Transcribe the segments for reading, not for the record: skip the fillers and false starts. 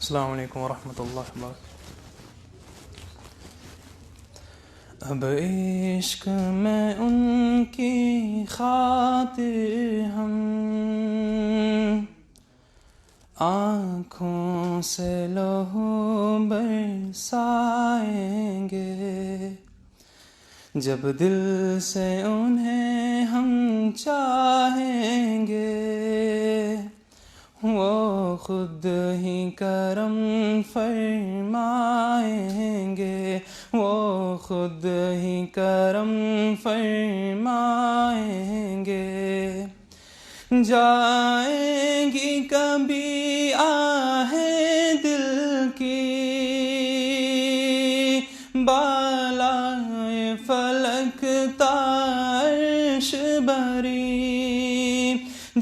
السلام علیکم ورحمۃ اللہ وبرکاتہ۔ اب عشق میں ان کی خاطر ہم آنکھوں سے لہو برسائیں گے، جب دل سے انہیں ہم چاہیں گے، وہ خود ہی کرم فرمائیں گے، وہ خود ہی کرم فرمائیں گے۔ جائیں گی کبھی آہیں دل کی بالائے فلک عرش بری،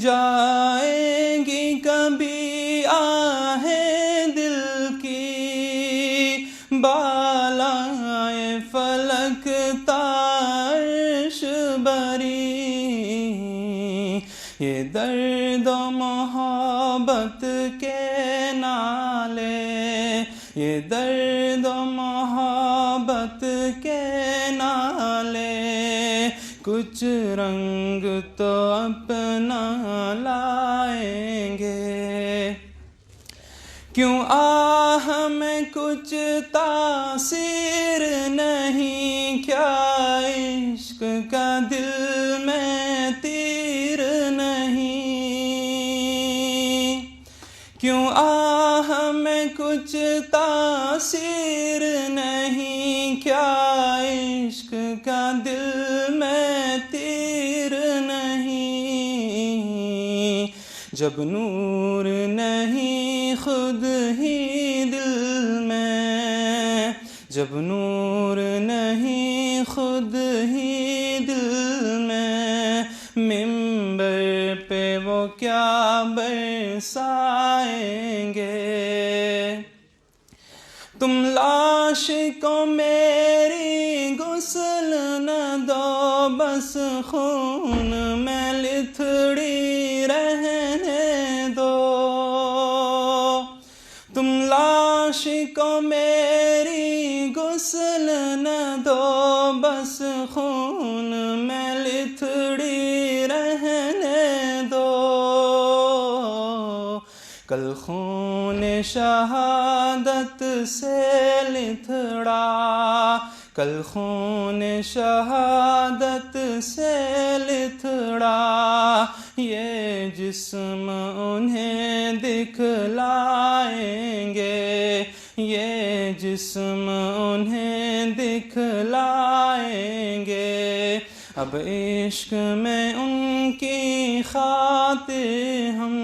جائیں گی کبھی آہیں دل کی بالائے فلک عرش بری۔ یہ درد و محبت کے نالے، یہ درد و محبت کے نالے، کچھ رنگ تو اپنا لائیں گے۔ کیوں آہ میں کچھ تاثیر نہیں، کیا عشق کا دل میں تیر نہیں؟ کیوں آہ میں کچھ تاثیر نہیں، کیا عشق کا دل میں تیر نہیں؟ جب نور نہیں خود ہی دل میں، جب نور نہیں خود ہی دل میں، منبر پہ وہ کیا برسائیں گے؟ تم لاش کو میری غسل نہ دو، بس خون میں لتھڑی رہنے دو۔ تم لاش کو میری غسل نہ دو، بس خون میں لتھڑی رہنے دو۔ کل خون شہادت سے لتھڑا، کل خون شہادت سے لتھڑا، یہ جسم انہیں دکھلائیں گے، یہ جسم انہیں دکھلائیں گے۔ اب عشق میں ان کی خاطر ہم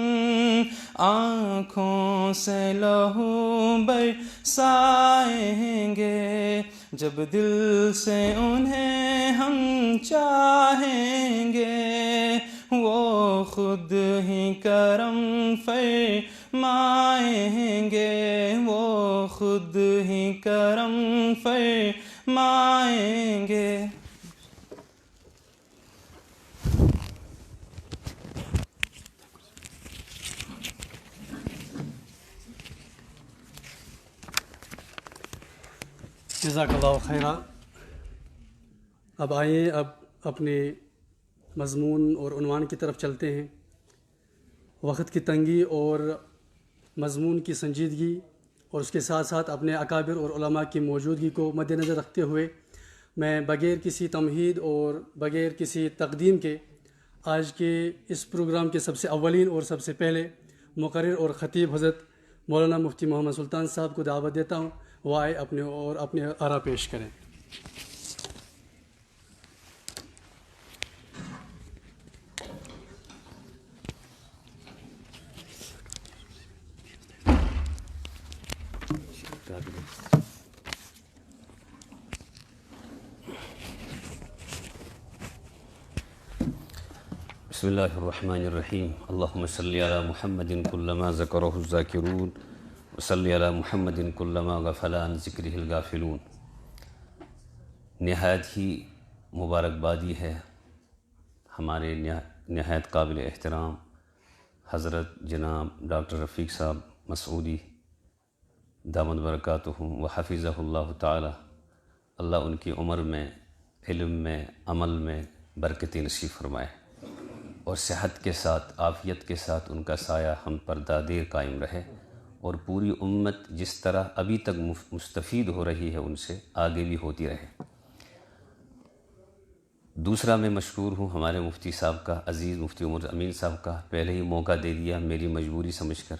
آنکھوں سے لہو برسائیں گے، جب دل سے انہیں ہم چاہیں گے، وہ خود ہی کرم فرمائیں گے، وہ خود ہی کرم فرمائیں گے۔ جزاک اللہ خیرہ۔ اب آئیے اپنے مضمون اور عنوان کی طرف چلتے ہیں۔ وقت کی تنگی اور مضمون کی سنجیدگی اور اس کے ساتھ ساتھ اپنے اکابر اور علماء کی موجودگی کو مد نظر رکھتے ہوئے میں بغیر کسی تمہید اور بغیر کسی تقدیم کے آج کے اس پروگرام کے سب سے اولین اور سب سے پہلے مقرر اور خطیب حضرت مولانا مفتی محمد سلطان صاحب کو دعوت دیتا ہوں، وہ آئے اپنے آرا پیش کریں۔ بسم اللہ الرحمن الرحیم۔ اللہم صلی علی محمد کلما ذکرہ الذاکرون وصلی علی محمد کلما غفل عن ذکرہ الغافلون۔ نہایت ہی مبارکبادی ہے ہمارے نہایت قابل احترام حضرت جناب ڈاکٹر رفیق صاحب مسعودی دامت برکاتہم و حفظہ اللہ تعالی، اللہ ان کی عمر میں، علم میں، عمل میں برکتی نصیب فرمائے اور صحت کے ساتھ، عافیت کے ساتھ ان کا سایہ ہم پر دادیر قائم رہے، اور پوری امت جس طرح ابھی تک مستفید ہو رہی ہے ان سے آگے بھی ہوتی رہے۔ دوسرا میں مشکور ہوں ہمارے مفتی صاحب کا، عزیز مفتی عمر امین صاحب کا، پہلے ہی موقع دے دیا میری مجبوری سمجھ کر۔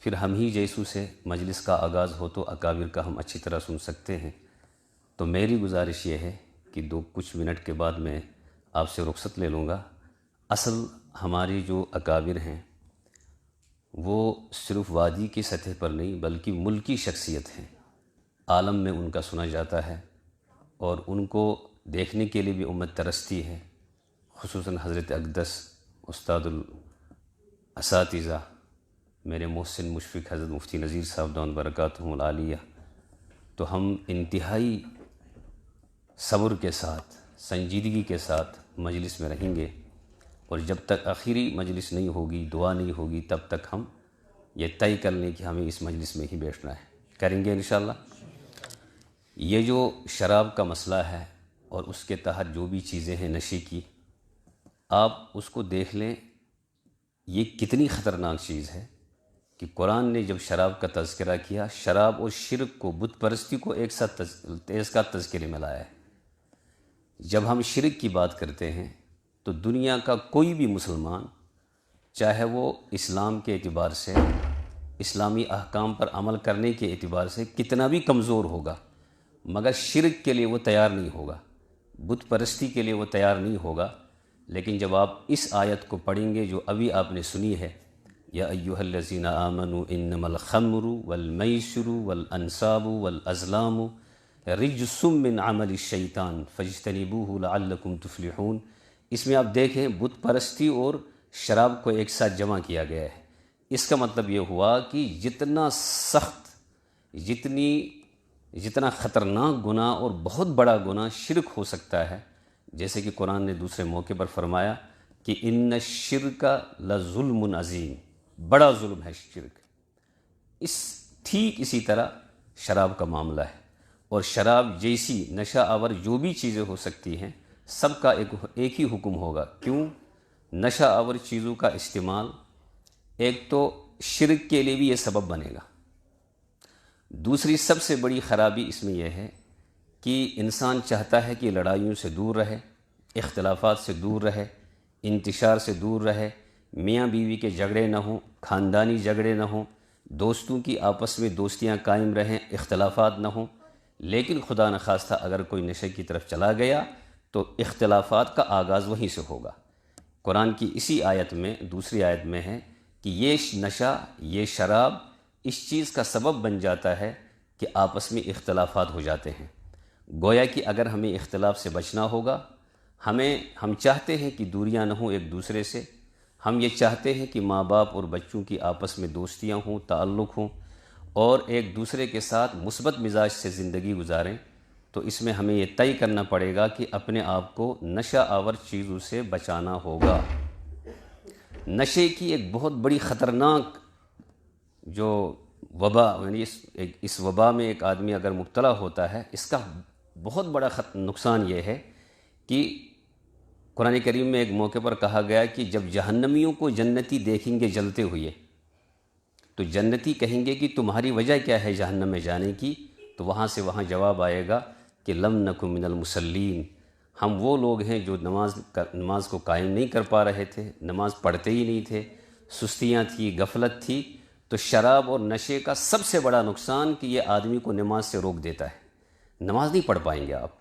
پھر ہم ہی جیسوں سے مجلس کا آغاز ہو تو اکابر کا ہم اچھی طرح سن سکتے ہیں، تو میری گزارش یہ ہے کہ کچھ منٹ کے بعد میں آپ سے رخصت لے لوں گا۔ اصل ہماری جو اکابر ہیں وہ صرف وادی کی سطح پر نہیں بلکہ ملکی شخصیت ہیں، عالم میں ان کا سنا جاتا ہے اور ان کو دیکھنے کے لیے بھی امت ترستی ہے، خصوصاً حضرت اقدس استاد الاساتذہ میرے محسن مشفق حضرت مفتی نذیر صاحب دامت برکاتہم العالیہ۔ تو ہم انتہائی صبر کے ساتھ، سنجیدگی کے ساتھ مجلس میں رہیں گے، اور جب تک آخری مجلس نہیں ہوگی، دعا نہیں ہوگی، تب تک ہم یہ طے کر لیں کہ ہمیں اس مجلس میں ہی بیٹھنا ہے، کریں گے انشاءاللہ۔ یہ جو شراب کا مسئلہ ہے اور اس کے تحت جو بھی چیزیں ہیں نشے کی، آپ اس کو دیکھ لیں یہ کتنی خطرناک چیز ہے کہ قرآن نے جب شراب کا تذکرہ کیا، شراب اور شرک کو، بت پرستی کو ایک ساتھ تذکرے میں لایا ہے۔ جب ہم شرک کی بات کرتے ہیں تو دنیا کا کوئی بھی مسلمان، چاہے وہ اسلام کے اعتبار سے، اسلامی احکام پر عمل کرنے کے اعتبار سے کتنا بھی کمزور ہوگا، مگر شرک کے لیے وہ تیار نہیں ہوگا، بت پرستی کے لیے وہ تیار نہیں ہوگا۔ لیکن جب آپ اس آیت کو پڑھیں گے جو ابھی آپ نے سنی ہے، یا ایھا الذین آمنوا انما الخمر والمیسر والانصاب والازلام رجس من عمل الشیطان فاجتنبوہ لعلکم تفلحون، اس میں آپ دیکھیں بت پرستی اور شراب کو ایک ساتھ جمع کیا گیا ہے۔ اس کا مطلب یہ ہوا کہ جتنا سخت، جتنا خطرناک گناہ اور بہت بڑا گناہ شرک ہو سکتا ہے، جیسے کہ قرآن نے دوسرے موقع پر فرمایا کہ ان الشرک لظلم عظیم، بڑا ظلم ہے شرک۔ ٹھیک اسی طرح شراب کا معاملہ ہے، اور شراب جیسی نشہ آور جو بھی چیزیں ہو سکتی ہیں سب کا ایک ہی حکم ہوگا۔ کیوں؟ نشہ آور چیزوں کا استعمال ایک تو شرک کے لیے بھی یہ سبب بنے گا، دوسری سب سے بڑی خرابی اس میں یہ ہے کہ انسان چاہتا ہے کہ لڑائیوں سے دور رہے، اختلافات سے دور رہے، انتشار سے دور رہے، میاں بیوی کے جھگڑے نہ ہوں، خاندانی جھگڑے نہ ہوں، دوستوں کی آپس میں دوستیاں قائم رہیں، اختلافات نہ ہوں۔ لیکن خدا نخواستہ اگر کوئی نشے کی طرف چلا گیا تو اختلافات کا آغاز وہیں سے ہوگا۔ قرآن کی اسی آیت میں، دوسری آیت میں ہے کہ یہ نشہ، یہ شراب اس چیز کا سبب بن جاتا ہے کہ آپس میں اختلافات ہو جاتے ہیں۔ گویا کہ اگر ہمیں اختلاف سے بچنا ہوگا، ہم چاہتے ہیں کہ دوریاں نہ ہوں ایک دوسرے سے، ہم یہ چاہتے ہیں کہ ماں باپ اور بچوں کی آپس میں دوستیاں ہوں، تعلق ہوں، اور ایک دوسرے کے ساتھ مثبت مزاج سے زندگی گزاریں، تو اس میں ہمیں یہ طے کرنا پڑے گا کہ اپنے آپ کو نشہ آور چیزوں سے بچانا ہوگا۔ نشے کی ایک بہت بڑی خطرناک جو وبا، یعنی اس وبا میں ایک آدمی اگر مبتلا ہوتا ہے، اس کا بہت بڑا نقصان یہ ہے کہ قرآن کریم میں ایک موقع پر کہا گیا کہ جب جہنمیوں کو جنتی دیکھیں گے جلتے ہوئے تو جنتی کہیں گے کہ تمہاری وجہ کیا ہے جہنم میں جانے کی، تو وہاں سے وہاں جواب آئے گا کہ لم نکن من المصلین، ہم وہ لوگ ہیں جو نماز کو قائم نہیں کر پا رہے تھے، نماز پڑھتے ہی نہیں تھے، سستیاں تھی، غفلت تھی۔ تو شراب اور نشے کا سب سے بڑا نقصان کہ یہ آدمی کو نماز سے روک دیتا ہے، نماز نہیں پڑھ پائیں گے آپ۔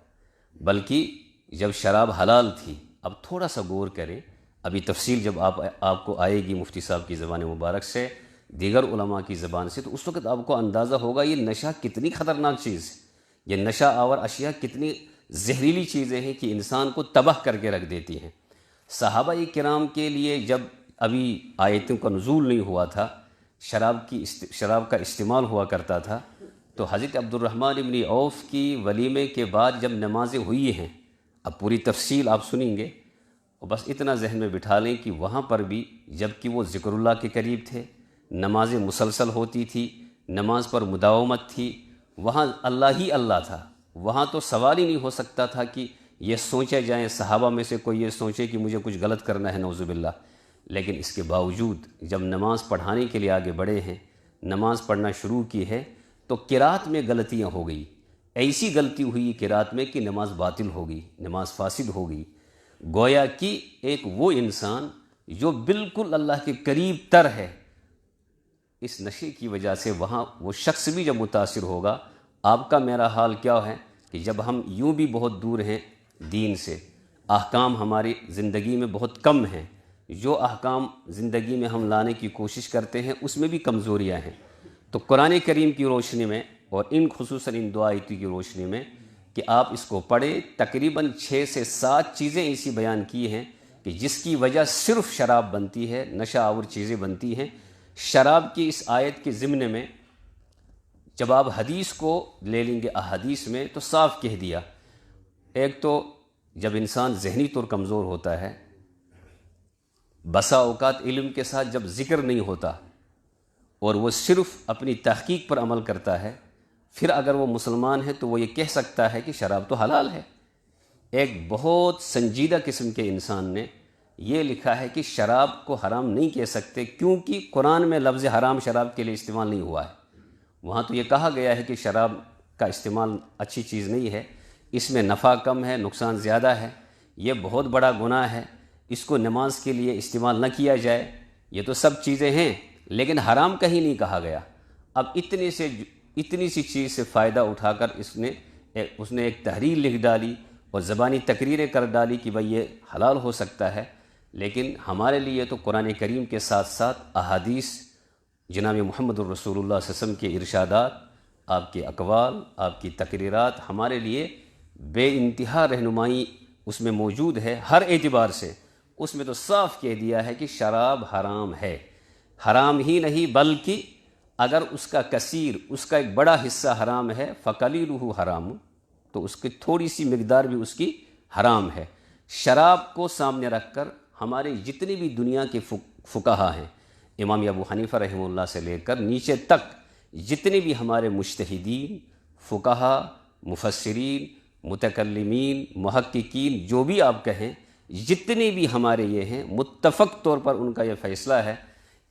بلکہ جب شراب حلال تھی، اب تھوڑا سا غور کریں، ابھی تفصیل جب آپ کو آئے گی مفتی صاحب کی زبان مبارک سے، دیگر علماء کی زبان سے، تو اس وقت آپ کو اندازہ ہوگا یہ نشہ کتنی خطرناک چیز ہے، یہ نشہ آور اشیاء کتنی زہریلی چیزیں ہیں کہ انسان کو تباہ کر کے رکھ دیتی ہیں۔ صحابہ کرام کے لیے جب ابھی آیتوں کا نزول نہیں ہوا تھا، شراب کا استعمال ہوا کرتا تھا، تو حضرت عبد الرحمن ابن عوف کی ولیمے کے بعد جب نمازیں ہوئی ہیں، اب پوری تفصیل آپ سنیں گے، اور بس اتنا ذہن میں بٹھا لیں کہ وہاں پر بھی جب کہ وہ ذکر اللہ کے قریب تھے، نمازیں مسلسل ہوتی تھی، نماز پر مداومت تھی، وہاں اللہ ہی اللہ تھا، وہاں تو سوال ہی نہیں ہو سکتا تھا کہ یہ سوچے جائیں، صحابہ میں سے کوئی یہ سوچے کہ مجھے کچھ غلط کرنا ہے، نعوذ باللہ۔ لیکن اس کے باوجود جب نماز پڑھانے کے لیے آگے بڑھے ہیں، نماز پڑھنا شروع کی ہے، تو قرات میں غلطیاں ہو گئی، ایسی غلطی ہوئی قرات میں کہ نماز باطل ہو گئی، نماز فاسد ہو گئی۔ گویا کہ ایک وہ انسان جو بالکل اللہ کے قریب تر ہے، اس نشے کی وجہ سے وہاں وہ شخص بھی جب متاثر ہوگا، آپ کا میرا حال کیا ہے کہ جب ہم یوں بھی بہت دور ہیں دین سے، احکام ہماری زندگی میں بہت کم ہیں، جو احکام زندگی میں ہم لانے کی کوشش کرتے ہیں اس میں بھی کمزوریاں ہیں، تو قرآن کریم کی روشنی میں اور ان خصوصاً ان دو آیتوں کی روشنی میں کہ آپ اس کو پڑھیں، تقریباً 6 سے 7 چیزیں ایسی بیان کی ہیں کہ جس کی وجہ صرف شراب بنتی ہے، نشہ آور چیزیں بنتی ہیں۔ شراب کی اس آیت کے ضمن میں جب آپ حدیث کو لے لیں گے، احادیث میں تو صاف کہہ دیا، ایک تو جب انسان ذہنی طور کمزور ہوتا ہے، بسا اوقات علم کے ساتھ جب ذکر نہیں ہوتا اور وہ صرف اپنی تحقیق پر عمل کرتا ہے، پھر اگر وہ مسلمان ہے تو وہ یہ کہہ سکتا ہے کہ شراب تو حلال ہے۔ ایک بہت سنجیدہ قسم کے انسان نے یہ لکھا ہے کہ شراب کو حرام نہیں کہہ سکتے، کیونکہ قرآن میں لفظ حرام شراب کے لیے استعمال نہیں ہوا ہے۔ وہاں تو یہ کہا گیا ہے کہ شراب کا استعمال اچھی چیز نہیں ہے، اس میں نفع کم ہے، نقصان زیادہ ہے، یہ بہت بڑا گناہ ہے، اس کو نماز کے لیے استعمال نہ کیا جائے۔ یہ تو سب چیزیں ہیں، لیکن حرام کہیں نہیں کہا گیا۔ اب اتنی سی چیز سے فائدہ اٹھا کر اس نے ایک تحریر لکھ ڈالی اور زبانی تقریریں کر ڈالی کہ بھئی یہ حلال ہو سکتا ہے، لیکن ہمارے لیے تو قرآن کریم کے ساتھ ساتھ احادیث، جناب محمد الرسول اللہ صلی اللہ علیہ وسلم کے ارشادات، آپ کے اقوال، آپ کی تقریرات ہمارے لیے بے انتہا رہنمائی اس میں موجود ہے ہر اعتبار سے۔ اس میں تو صاف کہہ دیا ہے کہ شراب حرام ہے، حرام ہی نہیں بلکہ اگر اس کا کثیر، اس کا ایک بڑا حصہ حرام ہے، فقلیلہ حرام، تو اس کی تھوڑی سی مقدار بھی اس کی حرام ہے۔ شراب کو سامنے رکھ کر ہمارے جتنے بھی دنیا کے فقہا ہیں، امام ابو حنیفہ رحمہ اللہ سے لے کر نیچے تک جتنے بھی ہمارے مجتہدین، فقہا، مفسرین، متکلمین، محققین، جو بھی آپ کہیں، جتنے بھی ہمارے یہ ہیں، متفق طور پر ان کا یہ فیصلہ ہے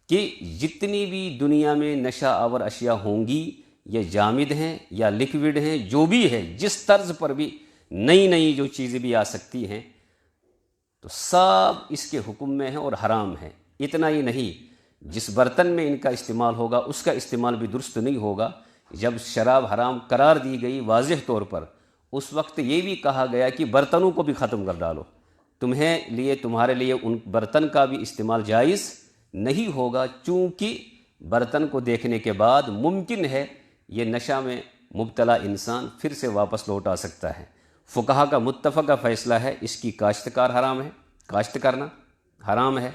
کہ جتنی بھی دنیا میں نشہ آور اشیاء ہوں گی، یہ جامد ہیں یا لکوڈ ہیں، جو بھی ہے، جس طرز پر بھی نئی جو چیزیں بھی آ سکتی ہیں، تو سب اس کے حکم میں ہیں اور حرام ہیں۔ اتنا ہی نہیں، جس برتن میں ان کا استعمال ہوگا اس کا استعمال بھی درست نہیں ہوگا۔ جب شراب حرام قرار دی گئی واضح طور پر، اس وقت یہ بھی کہا گیا کہ برتنوں کو بھی ختم کر ڈالو، تمہارے لیے ان برتن کا بھی استعمال جائز نہیں ہوگا، چونکہ برتن کو دیکھنے کے بعد ممکن ہے یہ نشہ میں مبتلا انسان پھر سے واپس لوٹ آ سکتا ہے۔ فقہا کا متفقہ فیصلہ ہے اس کی کاشتکار حرام ہے، کاشت کرنا حرام ہے،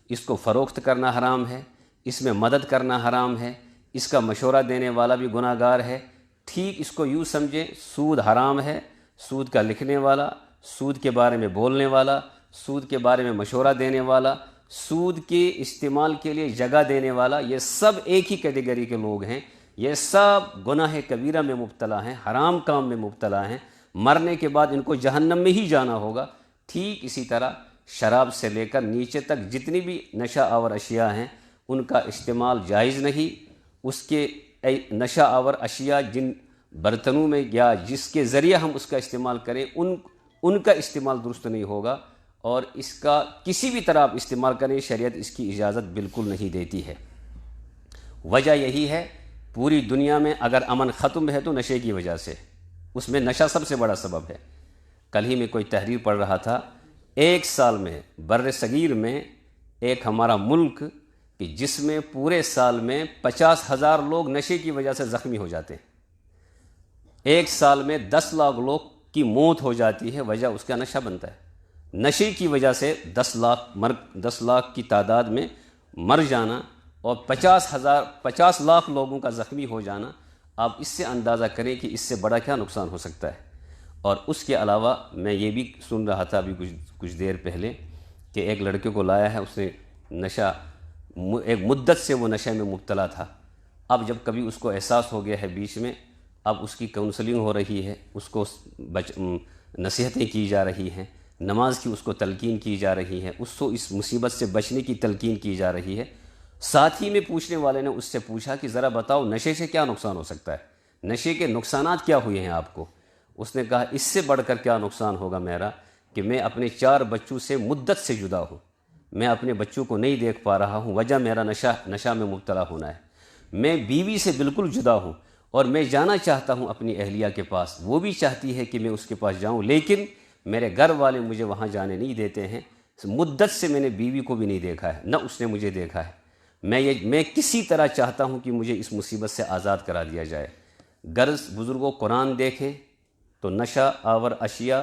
اس کو فروخت کرنا حرام ہے، اس میں مدد کرنا حرام ہے، اس کا مشورہ دینے والا بھی گناہ گار ہے۔ ٹھیک اس کو یوں سمجھے، سود حرام ہے، سود کا لکھنے والا، سود کے بارے میں بولنے والا، سود کے بارے میں مشورہ دینے والا، سود کے استعمال کے لیے جگہ دینے والا، یہ سب ایک ہی کیٹیگری کے لوگ ہیں، یہ سب گناہ کبیرہ میں مبتلا ہیں، حرام کام میں مبتلا ہیں، مرنے کے بعد ان کو جہنم میں ہی جانا ہوگا۔ ٹھیک اسی طرح شراب سے لے کر نیچے تک جتنی بھی نشہ آور اشیاء ہیں ان کا استعمال جائز نہیں۔ اس کے نشہ آور اشیاء جن برتنوں میں یا جس کے ذریعے ہم اس کا استعمال کریں ان کا استعمال درست نہیں ہوگا، اور اس کا کسی بھی طرح آپ استعمال کریں، شریعت اس کی اجازت بالکل نہیں دیتی ہے۔ وجہ یہی ہے، پوری دنیا میں اگر امن ختم ہے تو نشے کی وجہ سے، اس میں نشہ سب سے بڑا سبب ہے۔ کل ہی میں کوئی تحریر پڑھ رہا تھا، 1 سال میں بر صغیر میں ایک ہمارا ملک کہ جس میں پورے سال میں 50,000 لوگ نشے کی وجہ سے زخمی ہو جاتے ہیں، 1 سال میں 10 لاکھ لوگ کی موت ہو جاتی ہے، وجہ اس کا نشہ بنتا ہے۔ نشے کی وجہ سے 10 لاکھ کی تعداد میں مر جانا اور 50 لاکھ لوگوں کا زخمی ہو جانا، آپ اس سے اندازہ کریں کہ اس سے بڑا کیا نقصان ہو سکتا ہے۔ اور اس کے علاوہ میں یہ بھی سن رہا تھا ابھی کچھ دیر پہلے کہ ایک لڑکے کو لایا ہے، اس نے نشہ، ایک مدت سے وہ نشے میں مبتلا تھا، اب جب کبھی اس کو احساس ہو گیا ہے بیچ میں، اب اس کی کاؤنسلنگ ہو رہی ہے، اس کو نصیحتیں کی جا رہی ہیں، نماز کی اس کو تلقین کی جا رہی ہے، اس کو اس مصیبت سے بچنے کی تلقین کی جا رہی ہے۔ ساتھی میں پوچھنے والے نے اس سے پوچھا کہ ذرا بتاؤ نشے سے کیا نقصان ہو سکتا ہے، نشے کے نقصانات کیا ہوئے ہیں آپ کو؟ اس نے کہا اس سے بڑھ کر کیا نقصان ہوگا میرا کہ میں اپنے 4 بچوں سے مدت سے جدا ہوں، میں اپنے بچوں کو نہیں دیکھ پا رہا ہوں، وجہ میرا نشہ میں مبتلا ہونا ہے، میں بیوی سے بالکل جدا ہوں اور میں جانا چاہتا ہوں اپنی اہلیہ کے پاس، وہ بھی چاہتی ہے کہ میں اس کے پاس جاؤں، لیکن میرے گھر والے مجھے وہاں جانے نہیں دیتے ہیں، مدت سے میں نے بیوی کو بھی نہیں دیکھا ہے، نہ اس نے مجھے دیکھا ہے، میں کسی طرح چاہتا ہوں کہ مجھے اس مصیبت سے آزاد کرا دیا جائے۔ غرض بزرگوں قرآن دیکھیں تو نشہ آور اشیاء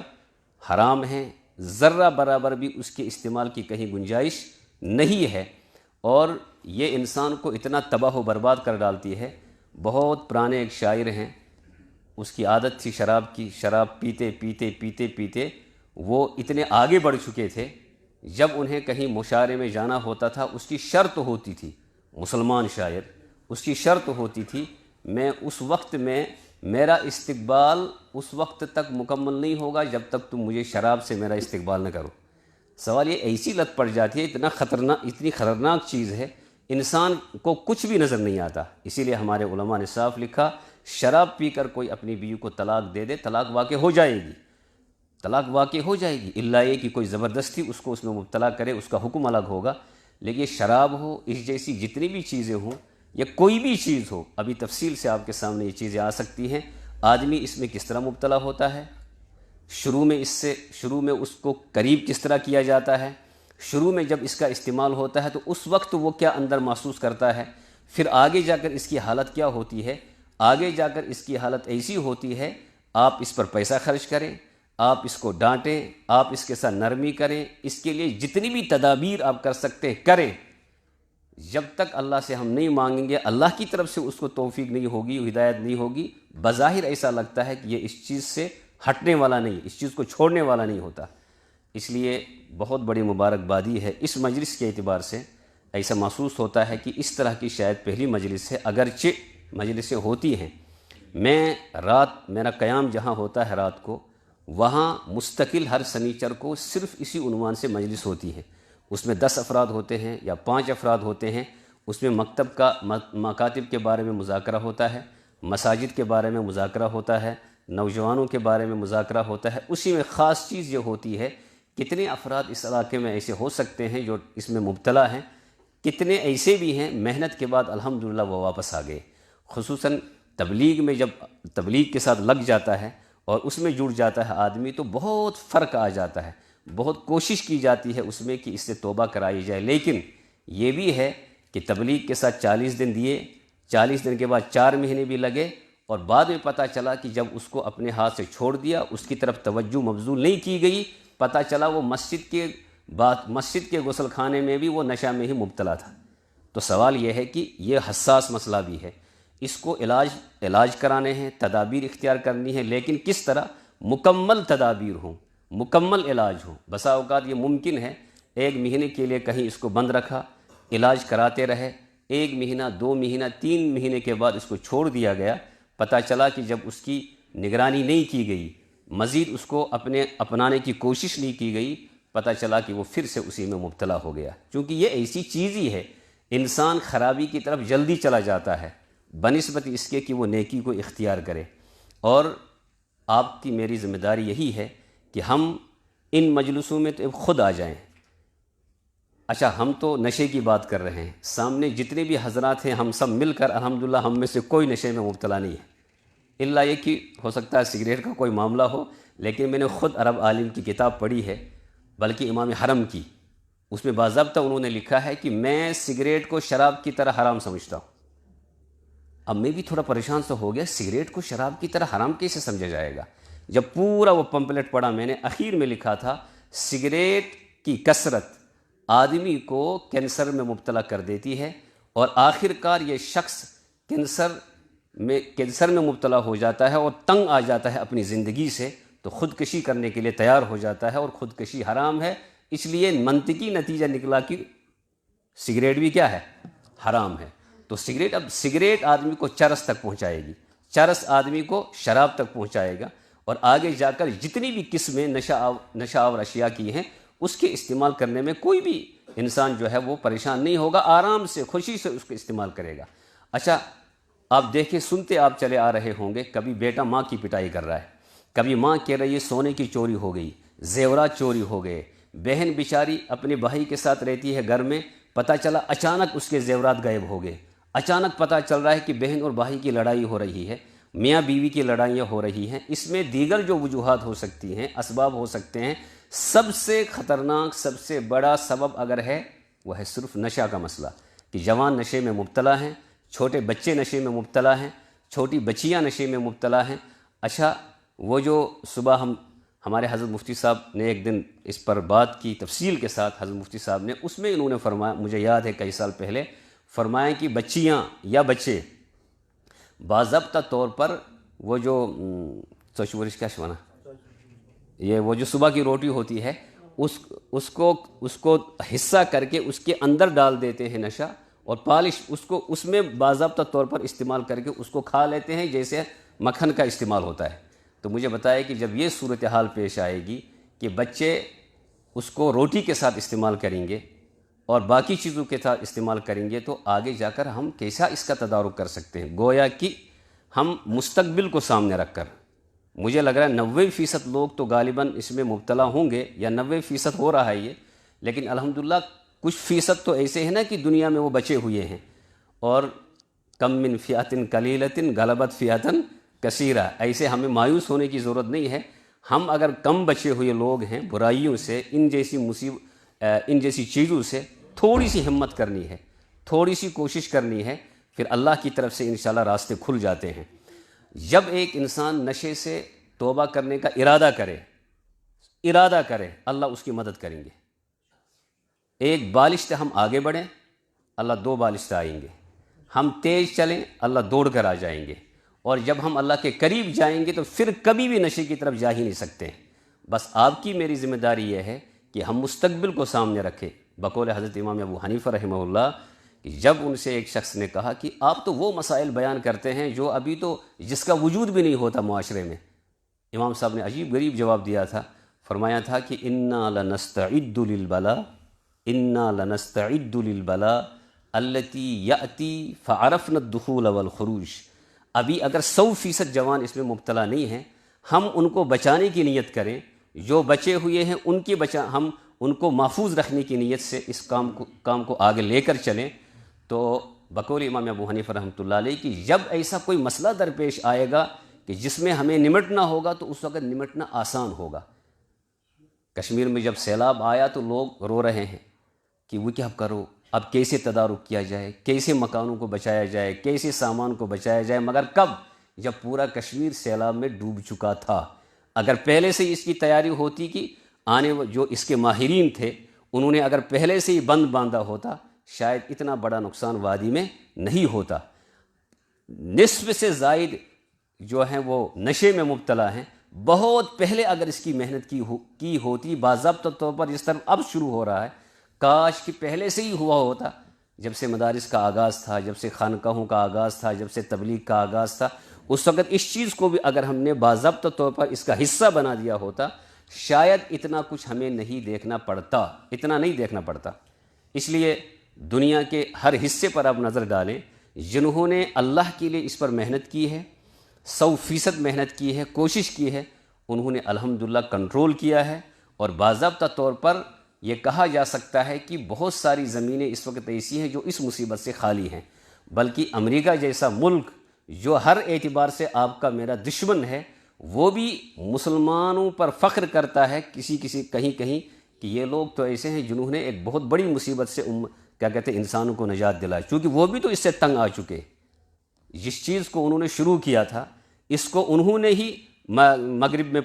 حرام ہیں، ذرہ برابر بھی اس کے استعمال کی کہیں گنجائش نہیں ہے، اور یہ انسان کو اتنا تباہ و برباد کر ڈالتی ہے۔ بہت پرانے ایک شاعر ہیں، اس کی عادت تھی شراب کی، شراب پیتے پیتے پیتے پیتے وہ اتنے آگے بڑھ چکے تھے، جب انہیں کہیں مشاعرے میں جانا ہوتا تھا اس کی شرط ہوتی تھی، مسلمان شاعر، اس کی شرط ہوتی تھی میں اس وقت میں میرا استقبال اس وقت تک مکمل نہیں ہوگا جب تک تم مجھے شراب سے میرا استقبال نہ کرو۔ سوال یہ ایسی لت پڑ جاتی ہے، اتنی خطرناک چیز ہے، انسان کو کچھ بھی نظر نہیں آتا۔ اسی لیے ہمارے علماء نے صاف لکھا شراب پی کر کوئی اپنی بیوی کو طلاق دے دے، طلاق واقع ہو جائے گی، طلاق واقع ہو جائے گی، الا یہ کہ کوئی زبردستی اس کو اس میں مبتلا کرے، اس کا حکم الگ ہوگا۔ لیکن شراب ہو، اس جیسی جتنی بھی چیزیں ہوں یا کوئی بھی چیز ہو، ابھی تفصیل سے آپ کے سامنے یہ چیزیں آ سکتی ہیں، آدمی اس میں کس طرح مبتلا ہوتا ہے، شروع میں اس کو قریب کس طرح کیا جاتا ہے، شروع میں جب اس کا استعمال ہوتا ہے تو اس وقت وہ کیا اندر محسوس کرتا ہے، پھر آگے جا کر اس کی حالت کیا ہوتی ہے، آگے جا کر اس کی حالت ایسی ہوتی ہے آپ اس پر پیسہ خرچ کریں، آپ اس کو ڈانٹیں، آپ اس کے ساتھ نرمی کریں، اس کے لیے جتنی بھی تدابیر آپ کر سکتے ہیں کریں، جب تک اللہ سے ہم نہیں مانگیں گے، اللہ کی طرف سے اس کو توفیق نہیں ہوگی، ہدایت نہیں ہوگی، بظاہر ایسا لگتا ہے کہ یہ اس چیز سے ہٹنے والا نہیں، اس چیز کو چھوڑنے والا نہیں ہوتا۔ اس لیے بہت بڑی مبارکبادی ہے، اس مجلس کے اعتبار سے ایسا محسوس ہوتا ہے کہ اس طرح کی شاید پہلی مجلس ہے، اگرچہ مجلسیں ہوتی ہیں، میرا قیام جہاں ہوتا ہے رات کو، وہاں مستقل ہر سنیچر کو صرف اسی عنوان سے مجلس ہوتی ہے، اس میں 10 افراد ہوتے ہیں یا 5 افراد ہوتے ہیں، اس میں مکاتب کے بارے میں مذاکرہ ہوتا ہے، مساجد کے بارے میں مذاکرہ ہوتا ہے، نوجوانوں کے بارے میں مذاکرہ ہوتا ہے۔ اسی میں خاص چیز یہ ہوتی ہے کتنے افراد اس علاقے میں ایسے ہو سکتے ہیں جو اس میں مبتلا ہیں، کتنے ایسے بھی ہیں محنت کے بعد الحمدللہ وہ واپس آ گئے۔ خصوصاً تبلیغ میں جب تبلیغ کے ساتھ لگ جاتا ہے اور اس میں جڑ جاتا ہے آدمی تو بہت فرق آ جاتا ہے، بہت کوشش کی جاتی ہے اس میں کہ اس سے توبہ کرائی جائے، لیکن یہ بھی ہے کہ تبلیغ کے ساتھ 40 دن دیے، 40 دن کے بعد 4 مہینے بھی لگے، اور بعد میں پتہ چلا کہ جب اس کو اپنے ہاتھ سے چھوڑ دیا، اس کی طرف توجہ مبذول نہیں کی گئی، پتہ چلا وہ مسجد کے غسل خانے میں بھی وہ نشہ میں ہی مبتلا تھا۔ تو سوال یہ ہے کہ یہ حساس مسئلہ بھی ہے، اس کو علاج کرانے ہیں، تدابیر اختیار کرنی ہے، لیکن کس طرح مکمل تدابیر ہوں، مکمل علاج ہوں۔ بسا اوقات یہ ممکن ہے 1 مہینے کے لیے کہیں اس کو بند رکھا، علاج کراتے رہے، 1 مہینہ 2 مہینہ 3 مہینے کے بعد اس کو چھوڑ دیا گیا، پتہ چلا کہ جب اس کی نگرانی نہیں کی گئی، مزید اس کو اپنانے کی کوشش نہیں کی گئی، پتہ چلا کہ وہ پھر سے اسی میں مبتلا ہو گیا۔ چونکہ یہ ایسی چیز ہی ہے، انسان خرابی کی طرف جلدی چلا جاتا ہے بنسبت اس کے کہ وہ نیکی کو اختیار کرے۔ اور آپ کی میری ذمہ داری یہی ہے کہ ہم ان مجلسوں میں تو خود آ جائیں۔ اچھا، ہم تو نشے کی بات کر رہے ہیں، سامنے جتنے بھی حضرات ہیں ہم سب مل کر الحمدللہ ہم میں سے کوئی نشے میں مبتلا نہیں ہے، الا یہ کہ ہو سکتا ہے سگریٹ کا کوئی معاملہ ہو، لیکن میں نے خود عرب عالم کی کتاب پڑھی ہے، بلکہ امام حرم کی، اس میں باضابطہ انہوں نے لکھا ہے کہ میں سگریٹ کو شراب کی طرح حرام سمجھتا ہوں۔ اب میں بھی تھوڑا پریشان سا ہو گیا، سگریٹ کو شراب کی طرح حرام کیسے سمجھا جائے گا؟ جب پورا وہ پمپلیٹ پڑھا میں نے، اخیر میں لکھا تھا سگریٹ کی کثرت آدمی کو کینسر میں مبتلا کر دیتی ہے، اور آخر کار یہ شخص کینسر میں مبتلا ہو جاتا ہے اور تنگ آ جاتا ہے اپنی زندگی سے، تو خودکشی کرنے کے لیے تیار ہو جاتا ہے، اور خودکشی حرام ہے۔ اس لیے منطقی نتیجہ نکلا کہ سگریٹ بھی کیا ہے؟ حرام ہے۔ تو سگریٹ آدمی کو چرس تک پہنچائے گی، چرس آدمی کو شراب تک پہنچائے گا، اور آگے جا کر جتنی بھی قسمیں نشہ آور اشیاء کی ہیں اس کے استعمال کرنے میں کوئی بھی انسان جو ہے وہ پریشان نہیں ہوگا، آرام سے خوشی سے اس کو استعمال کرے گا۔ اچھا آپ دیکھیں، سنتے آپ چلے آ رہے ہوں گے، کبھی بیٹا ماں کی پٹائی کر رہا ہے، کبھی ماں کہہ رہی ہے سونے کی چوری ہو گئی، زیورات چوری ہو گئے، بہن بیچاری اپنے بھائی کے ساتھ رہتی ہے گھر میں، پتہ چلا اچانک اس کے زیورات غائب ہو گئے، اچانک پتہ چل رہا ہے کہ بہن اور بھائی کی لڑائی ہو رہی ہے، میاں بیوی کی لڑائیاں ہو رہی ہیں۔ اس میں دیگر جو وجوہات ہو سکتی ہیں، اسباب ہو سکتے ہیں، سب سے خطرناک، سب سے بڑا سبب اگر ہے وہ ہے صرف نشہ کا مسئلہ، کہ جوان نشے میں مبتلا ہیں، چھوٹے بچے نشے میں مبتلا ہیں، چھوٹی بچیاں نشے میں مبتلا ہیں۔ اچھا وہ جو صبح ہمارے حضرت مفتی صاحب نے ایک دن اس پر بات کی تفصیل کے ساتھ، حضرت مفتی صاحب نے، اس میں انہوں نے فرمایا، مجھے یاد ہے کئی سال پہلے فرمایا کہ بچیاں یا بچے باضابطہ طور پر وہ جو چوشورش کیا شوانا، یہ وہ جو صبح کی روٹی ہوتی ہے، اس کو حصہ کر کے اس کے اندر ڈال دیتے ہیں نشہ، اور پالش اس میں باضابطہ طور پر استعمال کر کے اس کو کھا لیتے ہیں جیسے مکھن کا استعمال ہوتا ہے۔ تو مجھے بتایا کہ جب یہ صورتحال پیش آئے گی کہ بچے اس کو روٹی کے ساتھ استعمال کریں گے اور باقی چیزوں کے ساتھ استعمال کریں گے، تو آگے جا کر ہم کیسا اس کا تدارک کر سکتے ہیں؟ گویا کہ ہم مستقبل کو سامنے رکھ کر، مجھے لگ رہا ہے 90% لوگ تو غالباً اس میں مبتلا ہوں گے، یا 90% ہو رہا ہے یہ، لیکن الحمدللہ کچھ فیصد تو ایسے ہیں نا کہ دنیا میں وہ بچے ہوئے ہیں، اور کم من فئۃ قلیلۃ غلبت فئۃ کثیرہ، ایسے ہمیں مایوس ہونے کی ضرورت نہیں ہے۔ ہم اگر کم بچے ہوئے لوگ ہیں برائیوں سے، ان جیسی چیزوں سے، تھوڑی سی ہمت کرنی ہے، تھوڑی سی کوشش کرنی ہے، پھر اللہ کی طرف سے انشاءاللہ راستے کھل جاتے ہیں۔ جب ایک انسان نشے سے توبہ کرنے کا ارادہ کرے، اللہ اس کی مدد کریں گے۔ ایک بالشت ہم آگے بڑھیں، اللہ 2 بالشت آئیں گے، ہم تیز چلیں، اللہ دوڑ کر آ جائیں گے، اور جب ہم اللہ کے قریب جائیں گے تو پھر کبھی بھی نشے کی طرف جا ہی نہیں سکتے ہیں۔ بس آپ کی میری ذمہ داری یہ ہے کہ ہم مستقبل کو سامنے رکھیں۔ بقول حضرت امام ابو حنیفہ رحمہ اللہ، کہ جب ان سے ایک شخص نے کہا کہ آپ تو وہ مسائل بیان کرتے ہیں جو ابھی تو جس کا وجود بھی نہیں ہوتا معاشرے میں، امام صاحب نے عجیب غریب جواب دیا تھا، فرمایا تھا کہ انا لنستعد للبلاء التي یأتی فعرفنا الدخول والخروج۔ ابھی اگر 100% جوان اس میں مبتلا نہیں ہیں، ہم ان کو بچانے کی نیت کریں، جو بچے ہوئے ہیں ہم ان کو محفوظ رکھنے کی نیت سے اس کام کو آگے لے کر چلیں، تو بقول امام ابو حنیفہ رحمۃ اللہ علیہ کہ جب ایسا کوئی مسئلہ درپیش آئے گا کہ جس میں ہمیں نمٹنا ہوگا تو اس وقت نمٹنا آسان ہوگا۔ کشمیر میں جب سیلاب آیا تو لوگ رو رہے ہیں کہ وہ کیا کرو، اب کیسے تدارک کیا جائے، کیسے مکانوں کو بچایا جائے، کیسے سامان کو بچایا جائے، مگر کب؟ جب پورا کشمیر سیلاب میں ڈوب چکا تھا۔ اگر پہلے سے اس کی تیاری ہوتی کہ جو اس کے ماہرین تھے انہوں نے اگر پہلے سے ہی بند باندھا ہوتا، شاید اتنا بڑا نقصان وادی میں نہیں ہوتا۔ نصف سے زائد جو ہیں وہ نشے میں مبتلا ہیں، بہت پہلے اگر اس کی محنت کی ہوتی باضابطہ طور پر، جس طرح اب شروع ہو رہا ہے، کاش کہ پہلے سے ہی ہوا ہوتا، جب سے مدارس کا آغاز تھا، جب سے خانقاہوں کا آغاز تھا، جب سے تبلیغ کا آغاز تھا، اس وقت اس چیز کو بھی اگر ہم نے باضابطہ طور پر اس کا حصہ بنا دیا ہوتا، شاید اتنا کچھ ہمیں نہیں دیکھنا پڑتا۔ اس لیے دنیا کے ہر حصے پر آپ نظر ڈالیں، جنہوں نے اللہ کے لیے اس پر محنت کی ہے، 100% محنت کی ہے، کوشش کی ہے، انہوں نے الحمدللہ کنٹرول کیا ہے، اور باضابطہ طور پر یہ کہا جا سکتا ہے کہ بہت ساری زمینیں اس وقت ایسی ہیں جو اس مصیبت سے خالی ہیں، بلکہ امریکہ جیسا ملک جو ہر اعتبار سے آپ کا میرا دشمن ہے، وہ بھی مسلمانوں پر فخر کرتا ہے کہیں کہ یہ لوگ تو ایسے ہیں جنہوں نے ایک بہت بڑی مصیبت سے انسانوں کو نجات دلائی، چونکہ وہ بھی تو اس سے تنگ آ چکے۔ جس چیز کو انہوں نے شروع کیا تھا، اس کو انہوں نے ہی مغرب میں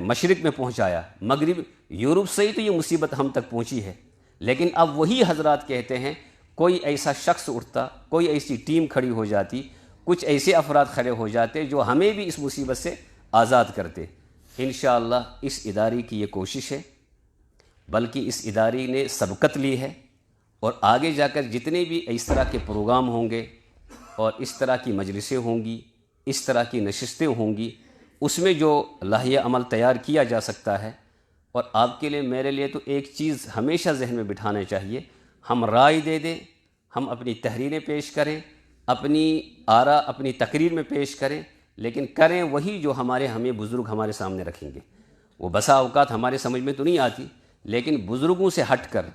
مشرق میں پہنچایا، مغرب یورپ سے ہی تو یہ مصیبت ہم تک پہنچی ہے، لیکن اب وہی حضرات کہتے ہیں کوئی ایسا شخص اٹھتا، کوئی ایسی ٹیم کھڑی ہو جاتی، کچھ ایسے افراد کھڑے ہو جاتے جو ہمیں بھی اس مصیبت سے آزاد کرتے۔ انشاءاللہ اس ادارے کی یہ کوشش ہے، بلکہ اس ادارے نے سبقت لی ہے، اور آگے جا کر جتنے بھی اس طرح کے پروگرام ہوں گے اور اس طرح کی مجلسیں ہوں گی، اس طرح کی نشستیں ہوں گی، اس میں جو لائحہ عمل تیار کیا جا سکتا ہے. اور آپ کے لیے میرے لیے تو ایک چیز ہمیشہ ذہن میں بٹھانا چاہیے، ہم رائے دے دیں، ہم اپنی تحریریں پیش کریں، اپنی آراء اپنی تقریر میں پیش کریں، لیکن کریں وہی جو ہمیں بزرگ ہمارے سامنے رکھیں گے. وہ بسا اوقات ہمارے سمجھ میں تو نہیں آتی، لیکن بزرگوں سے ہٹ کر،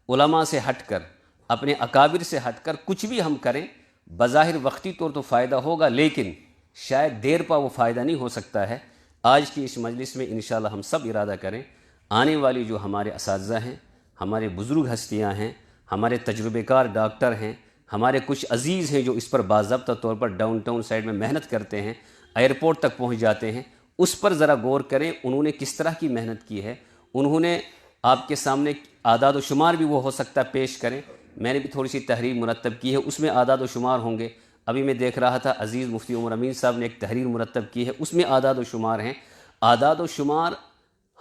علماء سے ہٹ کر، اپنے اکابر سے ہٹ کر کچھ بھی ہم کریں، بظاہر وقتی طور تو فائدہ ہوگا، لیکن شاید دیر پا وہ فائدہ نہیں ہو سکتا ہے. آج کی اس مجلس میں انشاءاللہ ہم سب ارادہ کریں، آنے والی جو ہمارے اساتذہ ہیں، ہمارے بزرگ ہستیاں ہیں، ہمارے تجربے کار ڈاکٹر ہیں، ہمارے کچھ عزیز ہیں جو اس پر باضابطہ طور پر ڈاؤن ٹاؤن سائڈ میں محنت کرتے ہیں، ایئرپورٹ تک پہنچ جاتے ہیں، اس پر ذرا غور کریں انہوں نے کس طرح کی محنت کی ہے. انہوں نے آپ کے سامنے اعداد و شمار بھی وہ ہو سکتا ہے پیش کریں. میں نے بھی تھوڑی سی تحریر مرتب کی ہے، اس میں اعداد و شمار ہوں گے. ابھی میں دیکھ رہا تھا عزیز مفتی عمر امین صاحب نے ایک تحریر مرتب کی ہے، اس میں اعداد و شمار ہیں. اعداد و شمار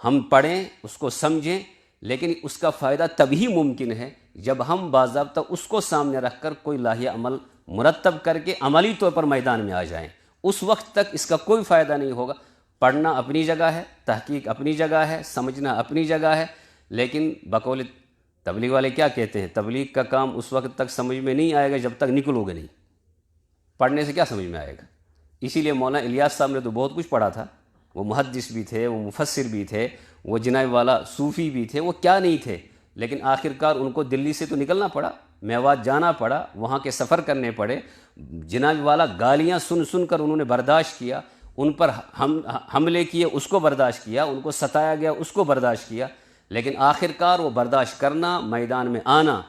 ہم پڑھیں، اس کو سمجھیں، لیکن اس کا فائدہ تبھی ممکن ہے جب ہم باضابطہ اس کو سامنے رکھ کر کوئی لائحہ عمل مرتب کر کے عملی طور پر میدان میں آ جائیں. اس وقت تک اس کا کوئی فائدہ نہیں ہوگا. پڑھنا اپنی جگہ ہے، تحقیق اپنی جگہ ہے، سمجھنا اپنی جگہ ہے، لیکن بقول تبلیغ والے کیا کہتے ہیں، تبلیغ کا کام اس وقت تک سمجھ میں نہیں آئے گا جب تک نکلو گے نہیں. پڑھنے سے کیا سمجھ میں آئے گا؟ اسی لیے مولانا الیاس صاحب نے تو بہت کچھ پڑھا تھا، وہ محدث بھی تھے، وہ مفسر بھی تھے، وہ جناب والا صوفی بھی تھے، وہ کیا نہیں تھے، لیکن آخرکار ان کو دلی سے تو نکلنا پڑا، میوات جانا پڑا، وہاں کے سفر کرنے پڑے. جناب والا گالیاں سن سن کر انہوں نے برداشت کیا، ان پر حملے کیے اس کو برداشت کیا، ان کو ستایا گیا اس کو برداشت کیا، لیکن آخرکار وہ برداشت کرنا، میدان میں آنا،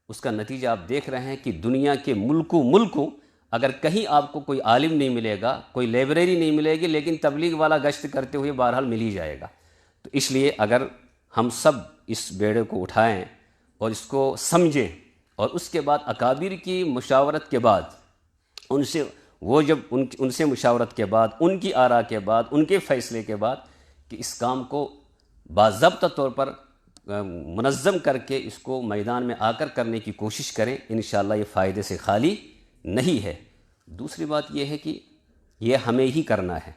اس کا نتیجہ آپ دیکھ رہے ہیں کہ دنیا کے ملکوں اگر کہیں آپ کو کوئی عالم نہیں ملے گا، کوئی لائبریری نہیں ملے گی، لیکن تبلیغ والا گشت کرتے ہوئے بہرحال مل ہی جائے گا. تو اس لیے اگر ہم سب اس بیڑے کو اٹھائیں اور اس کو سمجھیں، اور اس کے بعد اکابر کی مشاورت کے بعد ان سے مشاورت کے بعد، ان کی آراء کے بعد، ان کے فیصلے کے بعد کہ اس کام کو باضابطہ طور پر منظم کر کے اس کو میدان میں آ کر کرنے کی کوشش کریں، انشاءاللہ یہ فائدے سے خالی نہیں ہے. دوسری بات یہ ہے کہ یہ ہمیں ہی کرنا ہے،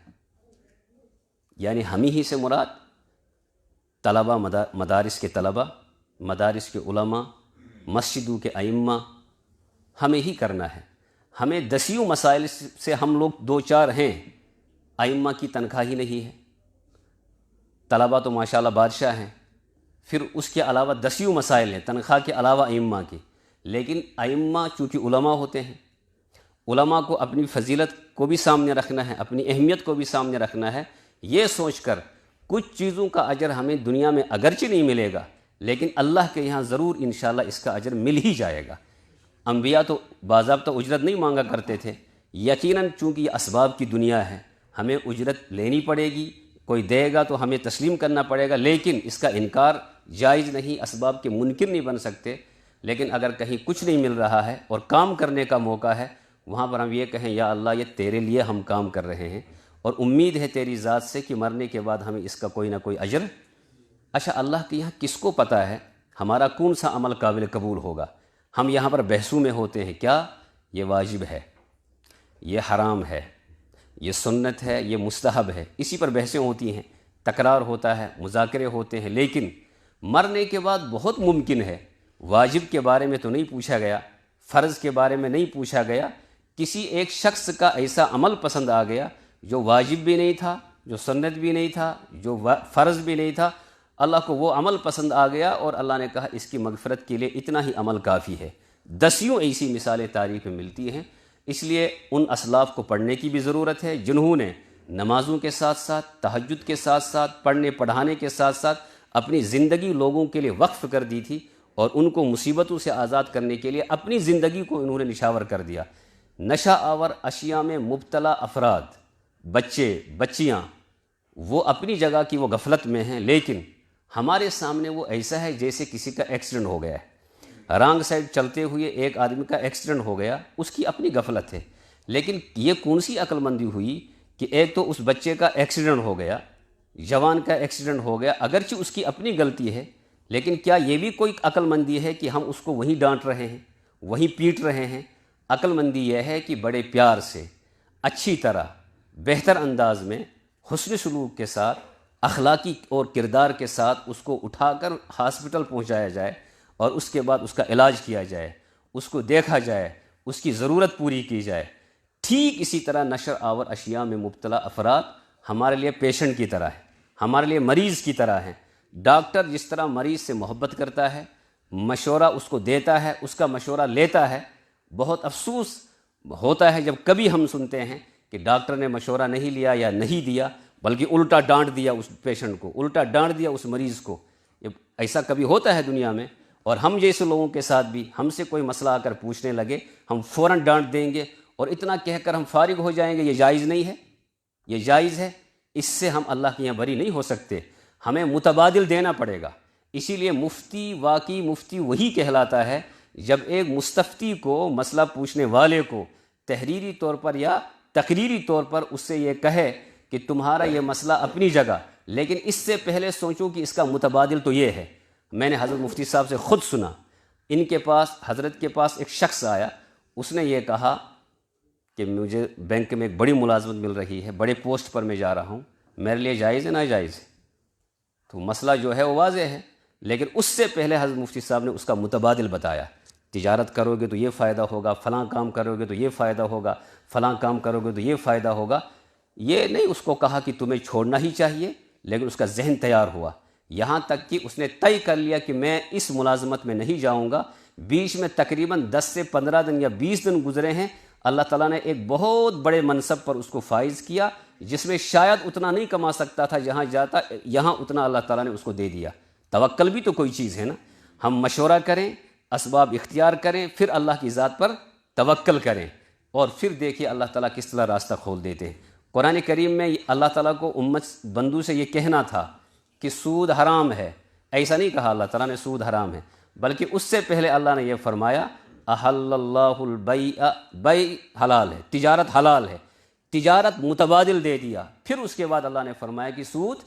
یعنی ہمیں ہی سے مراد طلبہ، مدارس کے طلبہ، مدارس کے علماء، مسجدوں کے ائمہ، ہمیں ہی کرنا ہے. ہمیں دسیوں مسائل سے ہم لوگ دو چار ہیں، ائمہ کی تنخواہ ہی نہیں ہے. طلبہ تو ماشاءاللہ بادشاہ ہیں، پھر اس کے علاوہ دسیوں مسائل ہیں تنخواہ کے علاوہ ائمہ کی. لیکن ائمہ چونکہ علماء ہوتے ہیں، علماء کو اپنی فضیلت کو بھی سامنے رکھنا ہے، اپنی اہمیت کو بھی سامنے رکھنا ہے، یہ سوچ کر کچھ چیزوں کا اجر ہمیں دنیا میں اگرچہ نہیں ملے گا، لیکن اللہ کے یہاں ضرور انشاءاللہ اس کا اجر مل ہی جائے گا. انبیاء تو باضابطہ اجرت نہیں مانگا کرتے تھے، یقیناً چونکہ یہ اسباب کی دنیا ہے، ہمیں اجرت لینی پڑے گی، کوئی دے گا تو ہمیں تسلیم کرنا پڑے گا، لیکن اس کا انکار جائز نہیں، اسباب کے منکر نہیں بن سکتے. لیکن اگر کہیں کچھ نہیں مل رہا ہے اور کام کرنے کا موقع ہے، وہاں پر ہم یہ کہیں یا اللہ یہ تیرے لیے ہم کام کر رہے ہیں اور امید ہے تیری ذات سے کہ مرنے کے بعد ہمیں اس کا کوئی نہ کوئی اجر. اچھا اللہ کے یہاں کس کو پتہ ہے ہمارا کون سا عمل قابل قبول ہوگا؟ ہم یہاں پر بحثوں میں ہوتے ہیں، کیا یہ واجب ہے، یہ حرام ہے، یہ سنت ہے، یہ مستحب ہے، اسی پر بحثیں ہوتی ہیں، تکرار ہوتا ہے، مذاکرے ہوتے ہیں. لیکن مرنے کے بعد بہت ممکن ہے، واجب کے بارے میں تو نہیں پوچھا گیا، فرض کے بارے میں نہیں پوچھا گیا، کسی ایک شخص کا ایسا عمل پسند آ گیا جو واجب بھی نہیں تھا، جو سنت بھی نہیں تھا، جو فرض بھی نہیں تھا، اللہ کو وہ عمل پسند آ گیا اور اللہ نے کہا اس کی مغفرت کے لیے اتنا ہی عمل کافی ہے. دسیوں ایسی مثالیں تاریخ میں ملتی ہیں. اس لیے ان اسلاف کو پڑھنے کی بھی ضرورت ہے جنہوں نے نمازوں کے ساتھ ساتھ، تہجد کے ساتھ ساتھ، پڑھنے پڑھانے کے ساتھ ساتھ اپنی زندگی لوگوں کے لیے وقف کر دی تھی اور ان کو مصیبتوں سے آزاد کرنے کے لیے اپنی زندگی کو انہوں نے نشاور کر دیا. نشہ آور اشیاء میں مبتلا افراد، بچے بچیاں، وہ اپنی جگہ کی وہ غفلت میں ہیں، لیکن ہمارے سامنے وہ ایسا ہے جیسے کسی کا ایکسیڈنٹ ہو گیا ہے، رانگ سائڈ چلتے ہوئے ایک آدمی کا ایکسیڈنٹ ہو گیا، اس کی اپنی غفلت ہے. لیکن یہ کون سی عقل مندی ہوئی کہ ایک تو اس بچے کا ایکسیڈنٹ ہو گیا، جوان کا ایکسیڈنٹ ہو گیا، اگرچہ اس کی اپنی غلطی ہے، لیکن کیا یہ بھی کوئی عقل مندی ہے کہ ہم اس کو وہیں ڈانٹ رہے ہیں، وہیں پیٹ رہے ہیں؟ عقل مندی یہ ہے کہ بڑے پیار سے، اچھی طرح، بہتر انداز میں، حسن سلوک کے ساتھ، اخلاقی اور کردار کے ساتھ اس کو اٹھا کر ہاسپٹل پہنچایا جائے اور اس کے بعد اس کا علاج کیا جائے، اس کو دیکھا جائے، اس کی ضرورت پوری کی جائے۔ ٹھیک اسی طرح نشر آور اشیاء میں مبتلا افراد ہمارے لیے پیشنٹ کی طرح ہے، ہمارے لیے مریض کی طرح ہیں۔ ڈاکٹر جس طرح مریض سے محبت کرتا ہے، مشورہ اس کو دیتا ہے، اس کا مشورہ لیتا ہے، بہت افسوس ہوتا ہے جب کبھی ہم سنتے ہیں کہ ڈاکٹر نے مشورہ نہیں لیا یا نہیں دیا، بلکہ الٹا ڈانٹ دیا اس پیشنٹ کو، الٹا ڈانٹ دیا اس مریض کو۔ ایسا کبھی ہوتا ہے دنیا میں، اور ہم جیسے لوگوں کے ساتھ بھی ہم سے کوئی مسئلہ آ کر پوچھنے لگے، ہم فوراً ڈانٹ دیں گے اور اتنا کہہ کر ہم فارغ ہو جائیں گے۔ یہ جائز نہیں ہے، یہ جائز ہے، اس سے ہم اللہ کے یہاں بری نہیں ہو سکتے، ہمیں متبادل دینا پڑے گا۔ اسی لیے مفتی، واقعی مفتی وہی کہلاتا ہے جب ایک مستفتی کو، مسئلہ پوچھنے والے کو، تحریری طور پر یا تقریری طور پر اس سے یہ کہے کہ تمہارا یہ مسئلہ اپنی جگہ، لیکن اس سے پہلے سوچو کہ اس کا متبادل تو یہ ہے۔ میں نے حضرت مفتی صاحب سے خود سنا، ان کے پاس، حضرت کے پاس ایک شخص آیا، اس نے یہ کہا کہ مجھے بینک میں ایک بڑی ملازمت مل رہی ہے، بڑے پوسٹ پر میں جا رہا ہوں، میرے لیے جائز ہے ناجائز ہے؟ تو مسئلہ جو ہے وہ واضح ہے، لیکن اس سے پہلے حضرت مفتی صاحب نے اس کا متبادل بتایا۔ تجارت کرو گے تو یہ فائدہ ہوگا، فلاں کام کرو گے تو یہ فائدہ ہوگا، فلاں کام کرو گے تو یہ فائدہ ہوگا۔ یہ نہیں اس کو کہا کہ تمہیں چھوڑنا ہی چاہیے، لیکن اس کا ذہن تیار ہوا، یہاں تک کہ اس نے طے کر لیا کہ میں اس ملازمت میں نہیں جاؤں گا۔ بیچ میں تقریباً 10 سے 15 دن یا 20 دن گزرے ہیں، اللہ تعالیٰ نے ایک بہت بڑے منصب پر اس کو فائز کیا، جس میں شاید اتنا نہیں کما سکتا تھا جہاں جاتا، یہاں اتنا اللہ تعالیٰ نے اس کو دے دیا۔ توکل بھی تو کوئی چیز ہے نا، ہم مشورہ کریں، اسباب اختیار کریں، پھر اللہ کی ذات پر توکل کریں، اور پھر دیکھیے اللہ تعالیٰ کس طرح راستہ کھول دیتے ہیں۔ قرآن کریم میں اللہ تعالیٰ کو امت بندو سے یہ کہنا تھا کہ سود حرام ہے، ایسا نہیں کہا اللہ تعالیٰ نے سود حرام ہے، بلکہ اس سے پہلے اللہ نے یہ فرمایا احل اللہ البیع، بیع حلال ہے، تجارت حلال ہے، تجارت متبادل دے دیا، پھر اس کے بعد اللہ نے فرمایا کہ سود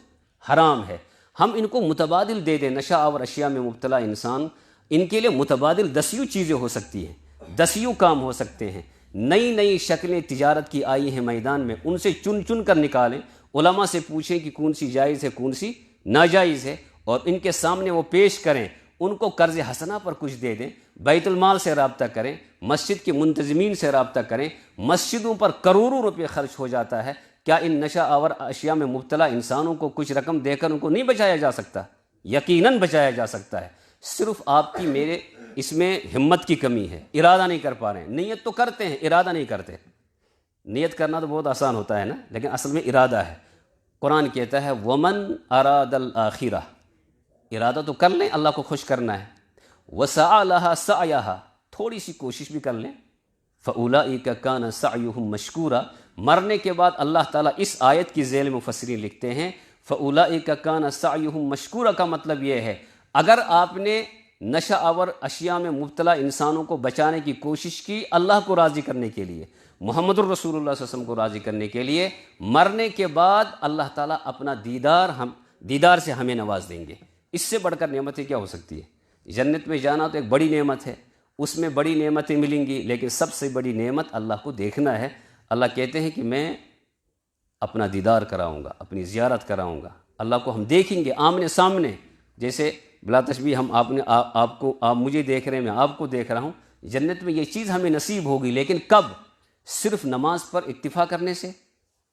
حرام ہے۔ ہم ان کو متبادل دے دیں، نشہ آور اشیاء میں مبتلا انسان، ان کے لیے متبادل 10 چیزیں ہو سکتی ہیں، 10 کام ہو سکتے ہیں، نئی نئی شکلیں تجارت کی آئی ہیں میدان میں، ان سے چن چن کر نکالیں، علماء سے پوچھیں کہ کون سی جائز ہے کون سی ناجائز ہے، اور ان کے سامنے وہ پیش کریں، ان کو قرض حسنہ پر کچھ دے دیں، بیت المال سے رابطہ کریں، مسجد کے منتظمین سے رابطہ کریں۔ مسجدوں پر کروڑوں روپے خرچ ہو جاتا ہے، کیا ان نشہ آور اشیاء میں مبتلا انسانوں کو کچھ رقم دے کر ان کو نہیں بچایا جا سکتا؟ یقیناً بچایا جا سکتا ہے، صرف آپ کی میرے اس میں ہمت کی کمی ہے، ارادہ نہیں کر پا رہے ہیں۔ نیت تو کرتے ہیں، ارادہ نہیں کرتے۔ نیت کرنا تو بہت آسان ہوتا ہے نا، لیکن اصل میں ارادہ ہے۔ قرآن کہتا ہے وَمَنْ أَرَادَ الْآخِرَةَ، ارادہ تو کر لیں، اللہ کو خوش کرنا ہے، وَسَعَى لَهَا سَعْيَهَا، تھوڑی سی کوشش بھی کر لیں، فَأُولَئِكَ كَانَ سَعْيُهُمْ مَشْكُورًا، مرنے کے بعد اللہ تعالیٰ اس آیت کی ذیل مفسرین لکھتے ہیں فَأُولَئِكَ كَانَ سَعْيُهُمْ مَشْكُورًا کا مطلب یہ ہے اگر آپ نے نشہ آور اشیاء میں مبتلا انسانوں کو بچانے کی کوشش کی اللہ کو راضی کرنے کے لیے، محمد الرسول اللہ صلی اللہ علیہ وسلم کو راضی کرنے کے لیے، مرنے کے بعد اللہ تعالیٰ اپنا دیدار سے ہمیں نواز دیں گے۔ اس سے بڑھ کر نعمتیں کیا ہو سکتی ہے؟ جنت میں جانا تو ایک بڑی نعمت ہے، اس میں بڑی نعمتیں ملیں گی، لیکن سب سے بڑی نعمت اللہ کو دیکھنا ہے۔ اللہ کہتے ہیں کہ میں اپنا دیدار کراؤں گا، اپنی زیارت کراؤں گا، اللہ کو ہم دیکھیں گے آمنے سامنے، جیسے بلا تشبیہ ہم آپ مجھے دیکھ رہے ہیں، میں آپ کو دیکھ رہا ہوں۔ جنت میں یہ چیز ہمیں نصیب ہوگی، لیکن کب؟ صرف نماز پر اکتفا کرنے سے،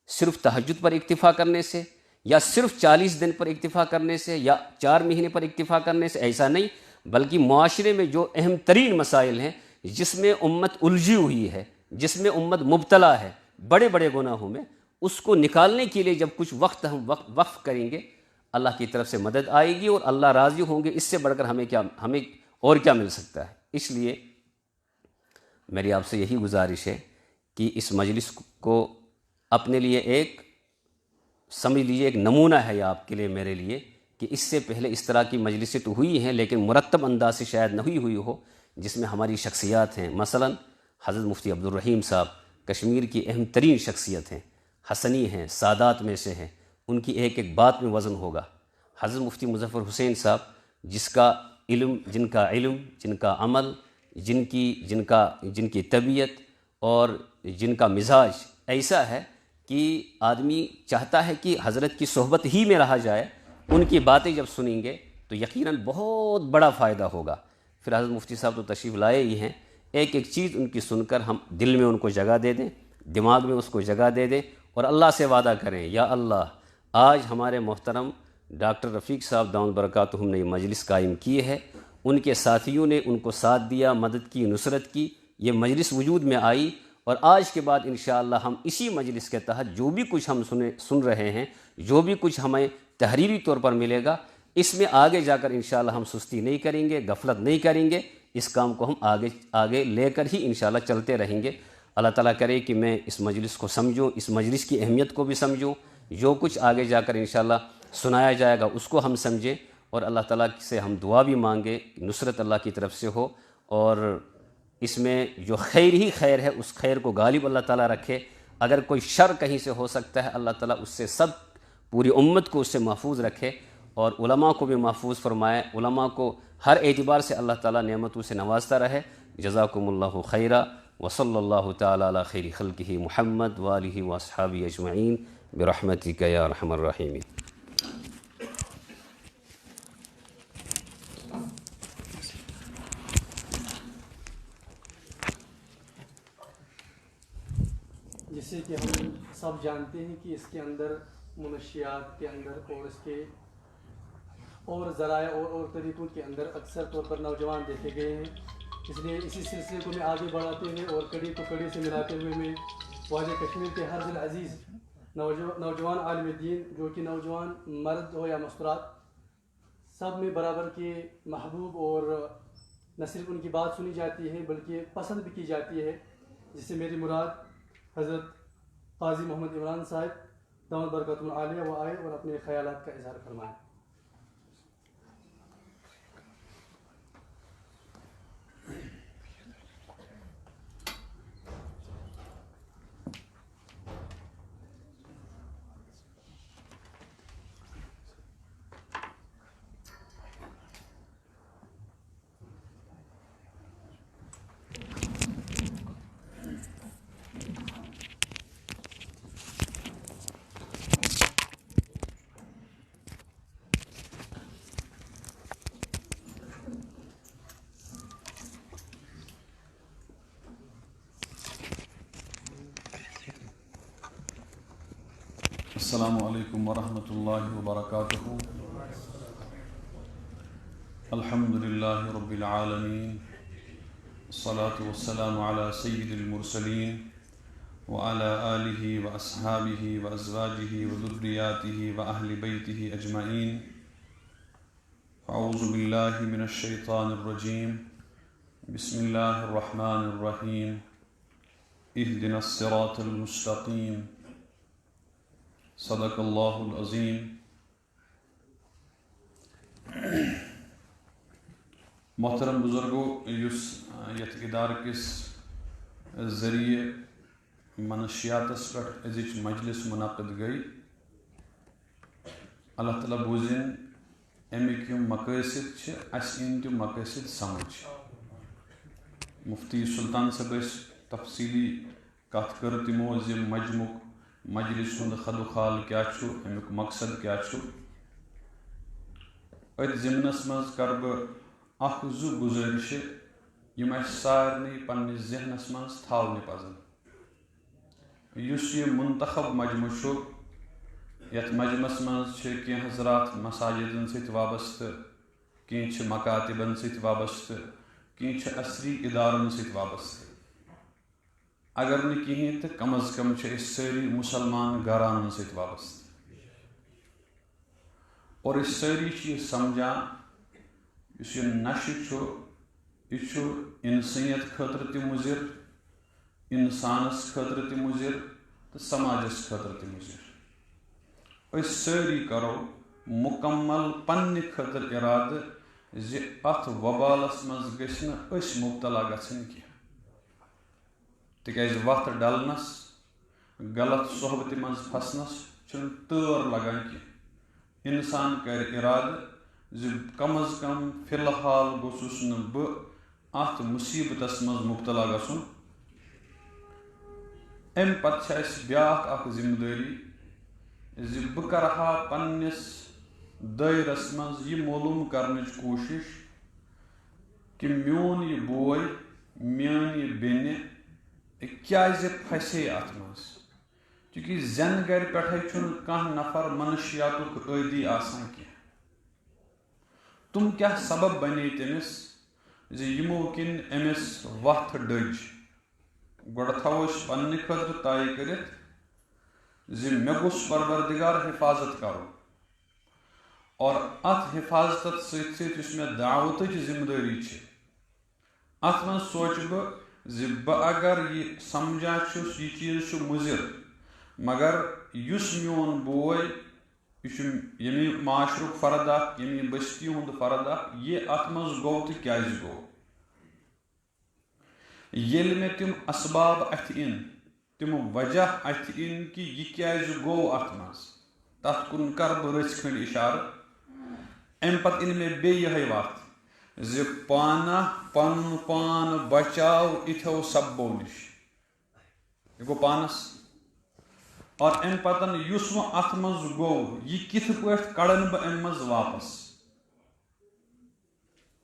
صرف تہجد پر اکتفا کرنے سے، یا صرف 40 دن پر اکتفا کرنے سے، یا 4 مہینے پر اکتفا کرنے سے، ایسا نہیں، بلکہ معاشرے میں جو اہم ترین مسائل ہیں، جس میں امت الجھی ہوئی ہے، جس میں امت مبتلا ہے بڑے بڑے گناہوں میں، اس کو نکالنے کے لیے جب کچھ وقت ہم وقف کریں گے، اللہ کی طرف سے مدد آئے گی اور اللہ راضی ہوں گے۔ اس سے بڑھ کر ہمیں اور کیا مل سکتا ہے؟ اس لیے میری آپ سے یہی گزارش ہے کہ اس مجلس کو اپنے لیے ایک سمجھ لیجیے، ایک نمونہ ہے یہ آپ کے لیے، میرے لیے، کہ اس سے پہلے اس طرح کی مجلسیں تو ہوئی ہیں، لیکن مرتب انداز سے شاید نہیں ہوئی ہو، جس میں ہماری شخصیات ہیں۔ مثلا حضرت مفتی عبدالرحیم صاحب کشمیر کی اہم ترین شخصیت ہیں، حسنی ہیں، سادات میں سے ہیں، ان کی ایک ایک بات میں وزن ہوگا۔ حضرت مفتی مظفر حسین صاحب جن کا علم، جن کا عمل، جن کی طبیعت اور جن کا مزاج ایسا ہے کہ آدمی چاہتا ہے کہ حضرت کی صحبت ہی میں رہا جائے، ان کی باتیں جب سنیں گے تو یقیناً بہت بڑا فائدہ ہوگا۔ پھر حضرت مفتی صاحب تو تشریف لائے ہی ہیں، ایک ایک چیز ان کی سن کر ہم دل میں ان کو جگہ دے دیں، دماغ میں اس کو جگہ دے دیں، اور اللہ سے وعدہ کریں، یا اللہ آج ہمارے محترم ڈاکٹر رفیق صاحب دامت برکاتہم نے یہ مجلس قائم کی ہے، ان کے ساتھیوں نے ان کو ساتھ دیا، مدد کی، نصرت کی، یہ مجلس وجود میں آئی، اور آج کے بعد انشاءاللہ ہم اسی مجلس کے تحت جو بھی کچھ ہم سن رہے ہیں، جو بھی کچھ ہمیں تحریری طور پر ملے گا، اس میں آگے جا کر انشاءاللہ ہم سستی نہیں کریں گے، غفلت نہیں کریں گے، اس کام کو ہم آگے لے کر ہی انشاءاللہ چلتے رہیں گے۔ اللہ تعالیٰ کرے کہ میں اس مجلس کو سمجھوں، اس مجلس کی اہمیت کو بھی سمجھوں، جو کچھ آگے جا کر انشاءاللہ سنایا جائے گا اس کو ہم سمجھیں، اور اللہ تعالیٰ سے ہم دعا بھی مانگیں، نصرت اللہ کی طرف سے ہو، اور اس میں جو خیر ہی خیر ہے اس خیر کو غالب اللہ تعالیٰ رکھے۔ اگر کوئی شر کہیں سے ہو سکتا ہے، اللہ تعالیٰ اس سے پوری امت کو اس سے محفوظ رکھے، اور علماء کو بھی محفوظ فرمائے، علماء کو ہر اعتبار سے اللہ تعالیٰ نعمتوں سے نوازتا رہے۔ جزاکم اللہ خیرا، وصلی اللہ تعالیٰ علی خیر خلقہ محمد وآلہ واصحابہ اجمعین برحمتک یا ارحم الراحمین۔ جیسے کہ ہم سب جانتے ہیں کہ اس کے اندر منشیات کے اندر اور اس کے اور ذرائع اور طریقوں کے اندر اکثر طور پر نوجوان دیکھے گئے ہیں، اس لیے اسی سلسلے کو میں آگے بڑھاتے ہوئے اور کڑی کو کڑی سے ملاتے ہوئے میں واجہ کشمیر کے ہر دل عزیز نوجوان عالم دین، جو کہ نوجوان مرد ہو یا مسترات، سب میں برابر کے محبوب، اور نہ صرف ان کی بات سنی جاتی ہے بلکہ پسند بھی کی جاتی ہے، جس سے میری مراد حضرت قاضی محمد عمران صاحب دامت برکاتہم العالیہ وہ آئے اور اپنے خیالات کا اظہار فرمائیں۔ السلام علیکم ورحمۃ اللہ وبرکاتہ۔ الحمد للہ رب العالمین، الصلاة والسلام علی سید المرسلین وعلی آلہ واصحابہ وازواجہ وذریاتہ واہل بیتہ اجمعین۔ اعوذ باللہ من الشیطان الرجیم، بسم اللہ الرحمن الرحیم، اہدنا الصراط المستقیم، صدق اللہ العظیم۔ محترم بزرگو، یس یت ادارہ کس ذریعہ منشیاتس پہ ازچ مجلس منعقد گئی، اللہ تعالیٰ بوزن امیک یم مقاصد اس ان تم مقاصد سمجھ۔ مفتی سلطان صاحب تفصیلی کت کر تمو مجلس ہند خد و خال کیا امیک مقصد کیا ات ضمنس مز کر بہ زو گزارش یم سارے پنس ذہنس مز تھاونے پزن۔ اس یہ منتخب مجمع یت مجمس مز کی حضرات مساجدن ست وابستہ، کی مکاتبن ست وابستہ، کی عصری ادارن ست وابستہ، اگر نہ کہین تو کم از کم ساری مسلمان گھرانن ست وابستہ، اور اس ساری یہ سمجھان اس یہ نشہ یہ انسانیت خاطر تہ مضر، انسانس خاطر تہ مضر تو سماجس خاطر تہ مضر۔ اس ساری کرو مکمل پنہ خاطر ارادہ زِ ات وبالس مز گژھِ نہٕ أسۍ مبتلا گژھٕنۍ کینٛہہ، تکیازِ وتھ ڈلنس، غلط صحبتہِ منٛز پھسنس چھنہٕ تٲر لگان کینٛہہ۔ انسان کر ارادہ کم از کم فی الحال گوٚژھُس نہٕ بہٕ اَتھ مُصیٖبتس منٛز مُبتلا گژھُن. اَمہِ پتہٕ چھِ اَسہِ بیٛاکھ اکھ ذِمہٕ دٲری زِ بہٕ کرٕ ہا پننِس دٲیرس منٛز یہِ معلوٗم کرنٕچ کوٗشش کہِ میون یہِ بوے میٲنۍ یہِ بیٚنہِ کیازِ پھسے اتھ منٛز. چوٗنٛکہِ زٮ۪نہٕ گرِ پٮ۪ٹھے چھُنہٕ کانٛہہ نفر منشیاتُک عٲدی آسان کینٛہہ. تِم کیٛاہ سبب بنے تٔمِس زِ یِمو کِنۍ أمِس وتھ ڈٔج. گۄڈٕ تھاوو أسۍ پننہِ خٲطرٕ طے کٔرِتھ زِ مےٚ گوٚژھ پروردِگار حفاظت کرُن اور اتھ حفاظتس سۭتۍ سۭتۍ یُس مےٚ دعوتٕچ ذِمہٕ دٲری چھِ اتھ منٛز سونٛچہٕ بہٕ زِ بہٕ اگر یہِ سمجھان چھُس یہِ چیٖز چھُ مُضِر مگر یُس میون بوے یہِ چھُ ییٚمہِ معاشرُک فرد اکھ ییٚمہِ بستی ہُنٛد فرد اکھ یہِ اتھ منٛز گوٚو تہٕ کیازِ گوٚو. ییٚلہِ مےٚ تِم اسباب اتھِ یِن تِم وجہ اتھِ یِن کہِ یہِ کیازِ گوٚو اتھ منٛز تتھ کُن کرٕ بہٕ رٕژھِ کھٔنٛڈۍ اِشارٕ. امہِ پتہٕ یِنہٕ مےٚ بیٚیہِ یِہے وتھ زِ پانہ پنُن پان بچاو یِتھیو سببو نِش. یہِ گوٚو پانس. اور امہِ پتہٕ یُس وۄنۍ اتھ منٛز گوٚو یہِ کِتھ پٲٹھۍ کڑن بہٕ امہِ منٛز واپس.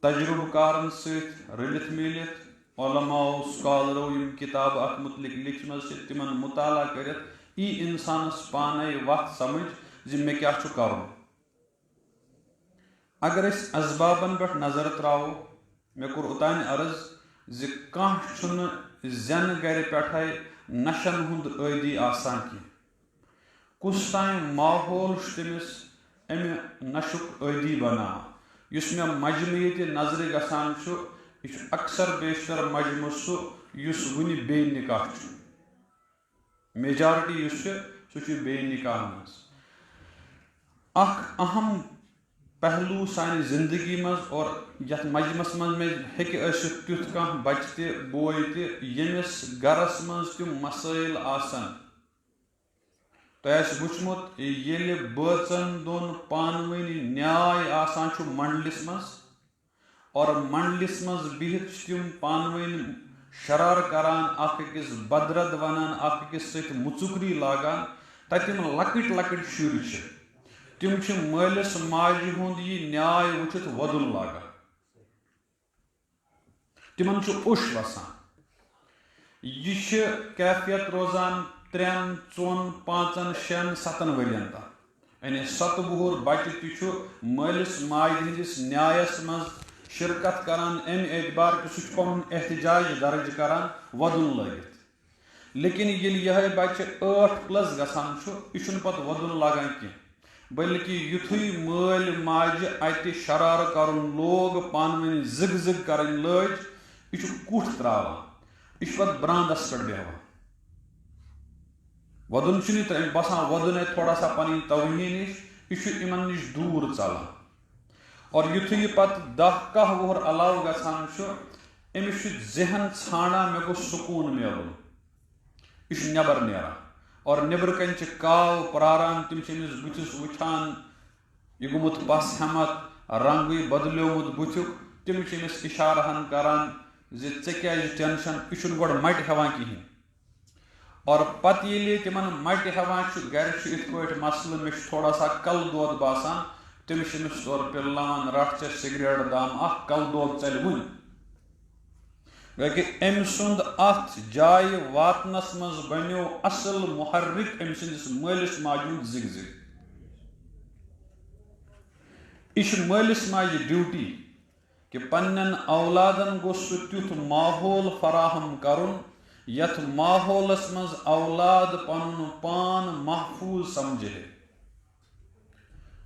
تجرُبہٕ کارن سۭتۍ رٔلِتھ میٖلِتھ علماو سکالرو یِم کِتابہٕ اتھ مُتعلق لیٖچھمژٕ چھِ تِمن مُطالعہ کٔرِتھ یی انسانس پانے وتھ سمجھ زِ مےٚ کیٛاہ چھُ کرُن. اگر أسۍ اسبابن پٮ۪ٹھ نظر تراوو مےٚ کوٚر اوٚتانۍ عرض زِ کانٛہہ چھُنہٕ زٮ۪نہٕ گرِ پٮ۪ٹھے نشن ہُنٛد عٲدی آسان کینٛہہ. کُس تام ماحول چھُ تٔمِس امہِ نشُک عٲدی بناوان. یُس مےٚ مجمہٕ ییٚتہِ نظرِ گژھان چھُ یہِ چھُ اکثر بیشتر مجمہٕ سُہ یُس وُنہِ بے نکاح چھُ. میجارٹی یُس چھُ سُہ چھُ بے نکاح منٛز. اکھ اہم پہلوٗ سانہِ زندگی منٛز اور یتھ مجمس منٛز مےٚ ہیٚکہِ ٲسِتھ تیُتھ کانٛہہ بچہِ تہِ بوے تہِ ییٚمِس گرس منٛز تِم مسٲیل آسن. تۄہہِ آسہِ وٕچھمُت ییٚلہِ بٲژن دۄن پانہٕ ؤنۍ نیاے آسان چھُ منڈلِس منٛز اور منڈلِس منٛز بِہِتھ چھِ تِم پانہٕ ؤنۍ شرار کران اکھ أکِس بدرد ونان اکھ أکِس سۭتۍ مُژُکری لاگان تتہِ یِم لۄکٕٹۍ لۄکٕٹۍ شُرۍ چھِ تِم چھِ مٲلِس ماجہِ ہُنٛد یہِ نیاے وٕچھِتھ وۄدُل لاگان. تِمن چھُ اوٚش وسان. یہِ چھِ کیفیت روزان 3 4 5 6 7 ؤرین تام. یعنی 7 وُہُر بچہِ تہِ چھُ مٲلِس ماجہِ ہٕنٛدِس نیایس منٛز شرکت کران امہِ اعتبار کہِ سُہ چھُ پنُن احتجاج درج کران وۄدُن لٲگِتھ. لیکن ییٚلہِ یِہے بچہِ 8+ گژھان چھُ یہِ چھُنہٕ پتہٕ وۄدُن لاگان کینٛہہ بٔلکہِ یُتھُے مٲلۍ ماجہِ اتہِ شرارٕ کرُن لوگ پانہٕ ؤنۍ زِگ زِگ کرٕنۍ لٲج یہِ چھُ کُٹھ تراوان. یہِ چھُ پتہٕ برانٛدس پٮ۪ٹھ بیٚہوان. وۄدُن چھُنہٕ تۄہہِ باسان وۄدُن ہے تھوڑا سا پنٕنۍ توہین نِش یہِ چھُ یِمن نِش دوٗر ژلان. اور یُتھُے یہِ پتہٕ 10-11 وُہُر علاوٕ گژھان چھُ أمِس چھُ ذہن ژھانڈان مےٚ گوٚژھ سکوٗن میلُن. یہِ چھُ نٮ۪بر نیران اور نیٚبرٕ کنۍ چھِ کاو پراران تِم چھِ أمِس بٕتھِس وٕچھان یہِ گوٚمُت پس ہٮ۪مت رنگٕے بدلیومُت بٕتھیُک. تِم چھِ أمِس اِشارٕ ہن کران زِ ژےٚ کیازِ ٹینشن. یہِ چھُنہٕ گۄڈٕ مٹہِ ہٮ۪وان کِہینۍ اور پتہٕ ییٚلہِ تِمن مٹہِ ہٮ۪وان چھُ گرِ چھُ یِتھ پٲٹھۍ مسلہٕ مےٚ چھُ تھوڑا سا کلہٕ دود باسان تٔمِس چھِ أمِس تورٕ پِلناوان رٹھ ژےٚ سِگریٹ دام اکھ کلہٕ دود ژلہِ وُنۍ. گوٚو کہِ أمۍ سُنٛد اتھ جایہِ واتنس منٛز بنیو اصل محرک أمۍ سٕنٛدِس مٲلِس ماجہِ ہُنٛد زِگ زِگ. یہِ چھِ مٲلِس ماجہِ ڈیوٹی کہِ پننٮ۪ن اولادن گوٚژھ سُہ تیُتھ ماحول فراہم کرُن یتھ ماحولس منٛز اولاد پنُن پان محفوٗظ سمجھِ ہے.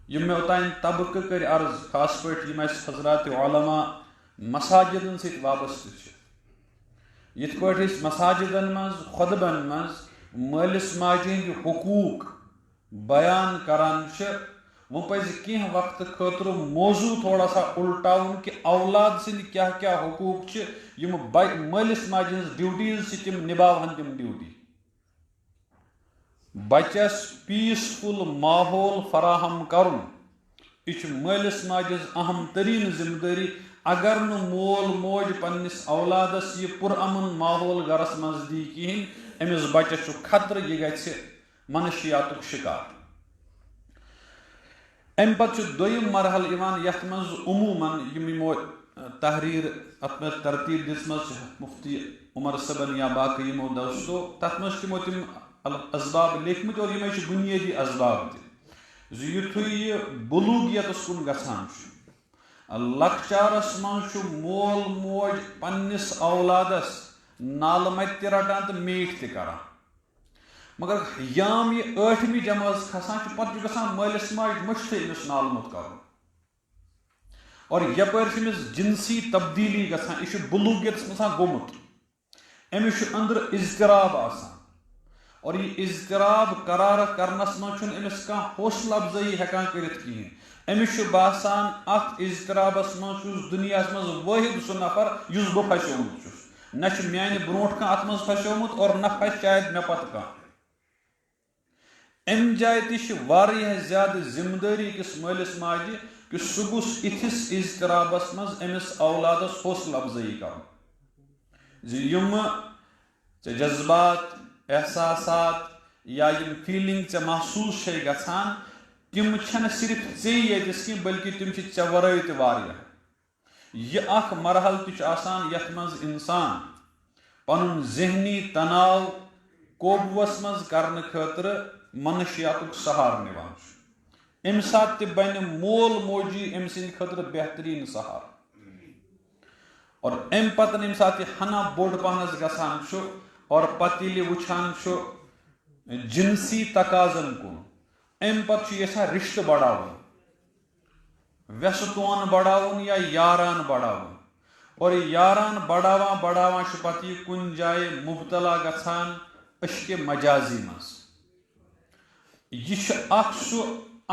یِم مےٚ اوٚتانۍ طبقہٕ کٔرۍ عرض خاص پٲٹھۍ یِم اَسہِ حضرات علما مساجدن سۭتۍ وابستہٕ چھِ. یِتھ پٲٹھۍ أسۍ مساجدن منٛز خۄطبن منٛز مٲلِس ماجہِ ہٕنٛدۍ حقوٗق بیان کران چھِ وۄنۍ پزِ کینٛہہ وقتہٕ خٲطرٕ موضوٗع تھوڑا سا اُلٹاوُن کہِ اولاد سٕنٛدۍ کیٛاہ کیٛاہ حقوٗق چھِ یِم مٲلِس ماجہِ ہٕنٛز ڈیوٹیٖز چھِ تِم نِباوہن تِم ڈیوٹی. بچس پیٖسفُل ماحول فراہم کرُن یہ مالس ماجس اہم ترین ذمہ داری. اگر نو مول موج پنس اولادس یہ پرامن ماحول گرس مز دی کہین امس بچس خطر یہ گژھِ منشیاتک شکار. ام پتہ دویم مرحلہ یوان یتھ مز عموماً یمو تحریر ات مز ترتیب دس مفتی عمر صبن یا باقی یمو دوستو تت مز تمو تم اسباب لیکھمت اور یہ بنیادی اسباب تہ یتھے یہ بلوغیتس کن گژھان لکچارس مز مول موج پنس اولادس نال مت تہ رٹان تو میٹھ تہ کران مگر یام یہ 8ویں جماعت کھسان پتہ گژھان مالس ماج مشتھے امس نال مت کرن اور یپر امس جنسی تبدیلی گژھان یہ بلوغیتس مز گومت امس اندر اضطراب آسان اور یہ اضطراب قرار کرنس مز امس کھانا حوصلہ افزائی ہیکان کرت کہین. امس باسان ات اضطرابس مز دنیا مز واحد سہ نفر اس بہ پھسیومت چھس نہ میانہ برونٹ کھانا ات مز پھسیومت اور نہ پھس شاید مے پتہ کھانا. ام جائے تہ واریاہ زیادہ ذمہ داری کس مالس ماجہ کہ سہ گوس اتھس اضطرابس مز امس اولادس حوصلہ افزائی کرن یم جذبات احساسات یا یم فیلنگ محسوس چھ گژھان تم چھنہ صرف ییتس کی بلکہ تم چھ ژے ورٲے تہ واریاہ. یہ اخ مرحلہ تہ آسان یتھ مز انسان پنن ذہنی تناؤ قوبوس مز کرنے خاطر منشیاتک سہارٕ نِوان چھُ. امہِ ساتہٕ تہِ بنہِ مول موجی أمۍ سٕنٛدِ خٲطرٕ بہتریٖن سہارٕ اور امہِ پتہٕ ییٚمہِ ساتہٕ یہِ ہنا بوٚڑ پہنس گژھان چھُ اور پتہٕ ییٚلہِ وٕچھان چھُ جنسی تقاضن کُن امہِ پتہٕ چھُ یژھان رشتہٕ بڑاوُن ویسہٕ تون بڑاوُن یا یاران بڑاوُن اور یاران بڑاوان بڑاوان چھُ پتہٕ یہِ کُنہِ جایہِ مبتلا گژھان عشقِ مجازی منٛز. یہ اخ سہ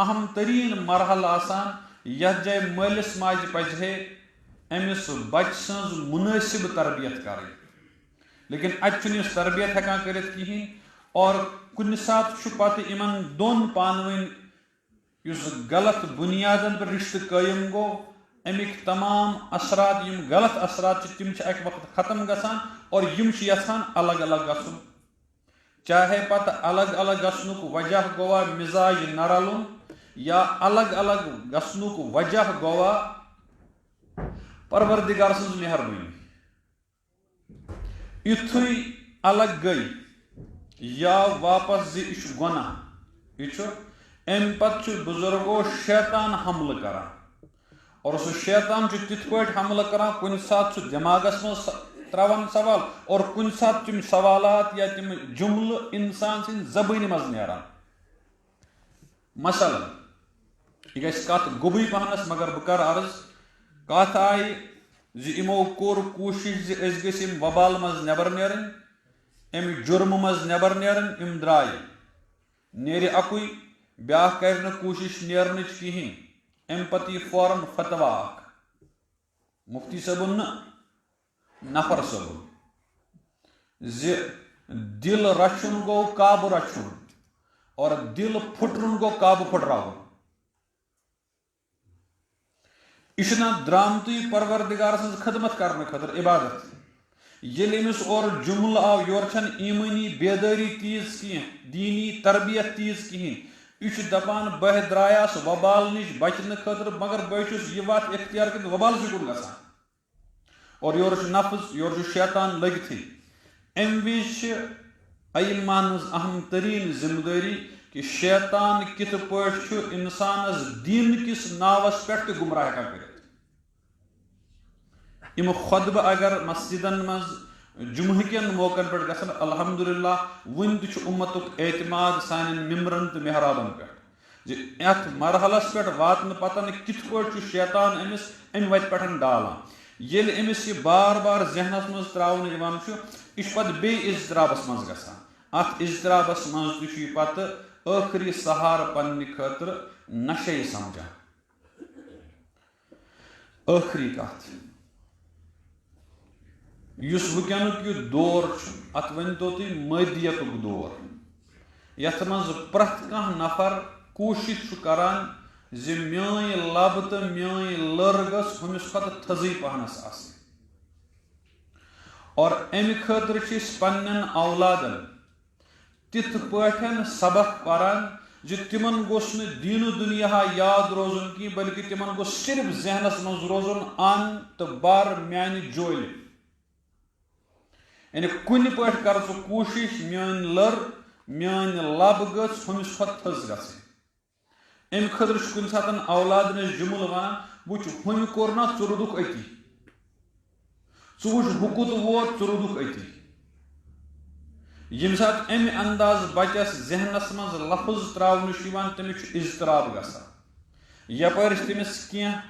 اہم ترین مرحلہ آسان یتھ جائے مالس ماجہ پزہے امس بچہ سز مناسب تربیت کریں لیکن اتہ اس تربیت ہیکان کرت کہین اور کن سات پتہ ان دون پانوین اس غلط بنیادن پر رشتہ قائم گو امک تمام اثرات یم غلط اثرات تم اکہ وقت ختم گژھان اور یم یژھان الگ الگ گژھن چاہے پتہ الگ الگ گژھنک وجہ گوا مزاج نہ رلن یا الگ الگ گژھنک وجہ گوا پروردگار سٕنٛز مہربٲنی. یُتھُے الگ گئی یا واپس زِ یہِ چھُ گۄناہ یہِ چھُ امہِ پتہٕ چھُ بزرگو شیطان حملہٕ کران اور سُہ شیطان چھُ تِتھ پٲٹھۍ حملہٕ کران کُنہِ ساتہٕ چھُ دٮ۪ماغس منٛز تراوان سوال اور کُنہِ ساتہٕ تِم سوالات یا تِم جملہٕ انسان سٕنٛدِ زبٲنہِ منٛز نیران. مثلاً یہ گژھِ کتھ گوٚبٕے پہنس مگر بہٕ کرٕ عرض کتھ آیہِ زِ یِمو کوٚر کوٗشش زِ أسۍ گٔژھۍ یِم وبال منٛز نٮ۪بر نیرٕنۍ امہِ جُرمہٕ منٛز نٮ۪بر نیرٕنۍ یِم درٛایہِ نیرِ اکُے بیٛاکھ کرِ نہٕ کوٗشش نیرنٕچ کِہیٖنۍ امہِ پتہٕ یی فوراً فتوا اکھ مفتی صٲبُن نہٕ نفر صٲبُن زِ دل رچھُن گوٚو کعبہٕ رچھُن اور دل پھُٹرُن گوٚو کعبہٕ پھُٹراوُن. یہ چھُنہ درامتٕے پروردگار سٕنٛز خدمت کرنہٕ خٲطرٕ عبادت. ییٚلہِ أمِس اورٕ جملہٕ آو یورٕ چھنہٕ ایٖمٲنی بیدٲری تیٖژ کینٛہہ دیٖنی تربیت تیٖژ کِہیٖنۍ یہِ چھُ دپان بہٕ درٛایاس وبال نِش بچنہٕ خٲطرٕ مگر بہٕ چھُس یہِ وتھ اختیار کٔرِتھ وبالسٕے کُن گژھان اور یورٕ چھُ نفظ یورٕ چھُ شیطان لٔگتھٕے. امہِ وِزِ چھِ ائماہن ہٕنٛز اہم تریٖن ذمہٕ دٲری کہ شیطان کِتھ پٲٹھۍ چھُ انسانس دین کِس ناوس پٮ۪ٹھ تہِ گمراہ ہیکان کٔرِتھ. یِم خۄطبہٕ اگر مسجدن منٛز جمعہ کٮ۪ن موقعن پٮ۪ٹھ گژھن الحمدللہ وُنہِ تہِ چھُ اُمتُک اعتماد سانٮ۪ن ممبرن تہٕ محرابن پٮ۪ٹھ زِ یتھ مرحلس پٮ۪ٹھ واتنہٕ پتہٕ کِتھ پٲٹھۍ چھُ شیطان أمِس امہِ وتہِ پٮ۪ٹھ ڈالان. ییٚلہِ أمِس یہِ بار بار ذہنس منٛز تراونہٕ یِوان چھُ یہِ چھُ پتہٕ بیٚیہِ اضطرابس منٛز گژھان. اتھ اضطرابس منٛز تہِ چھُ یہِ پتہٕ ٲخری سہارٕ پننہِ خٲطرٕ نشے سمجھان. ٲخری کتھ یُس وٕنکیٚنُک یہِ دور چھُ اتھ ؤنۍتو تُہۍ مٲدیتُک دور یتھ منٛز پرٛٮ۪تھ کانٛہہ نفر کوٗشش چھُ کران زِ میٲنۍ لب تہٕ میٲنۍ لٔر گٔژھ ہُمِس کھۄتہٕ تھٔزٕے پہنس آسٕنۍ اور امہِ خٲطرٕ چھِ أسۍ پننٮ۪ن اولادن تِتھ پٲٹھۍ سبق پران زِ تِمن گوٚژھ نہٕ دیٖنہٕ دُنیا یاد روزُن کینٛہہ بلکہِ تِمن گوٚژھ صرف ذہنس منٛز روزُن ان تہٕ بر میانہِ جولہِ یعنی کُنہِ پٲٹھۍ کر ژٕ کوٗشش میٲنۍ لٔر میٲنۍ لب گٔژھ ہُمِس کھۄتہٕ تھٔز گژھٕنۍ امہِ خٲطرٕ چھُ کُنہِ ساتہٕ اولادن أسۍ جُملہٕ ونان وٕچھ ہُمہِ کوٚر نا ژٕ روٗدُکھ أتی ژٕ وٕچھ ہُہ کوٚت ووت ژٕ روٗدُکھ أتی ییٚمہِ ساتہٕ امہِ انداز بچس ذہنس منٛز لفظ تراونہٕ چھُ یِوان تٔمِس چھُ اضطراب گژھان یپٲرۍ چھِ تٔمِس کینٛہہ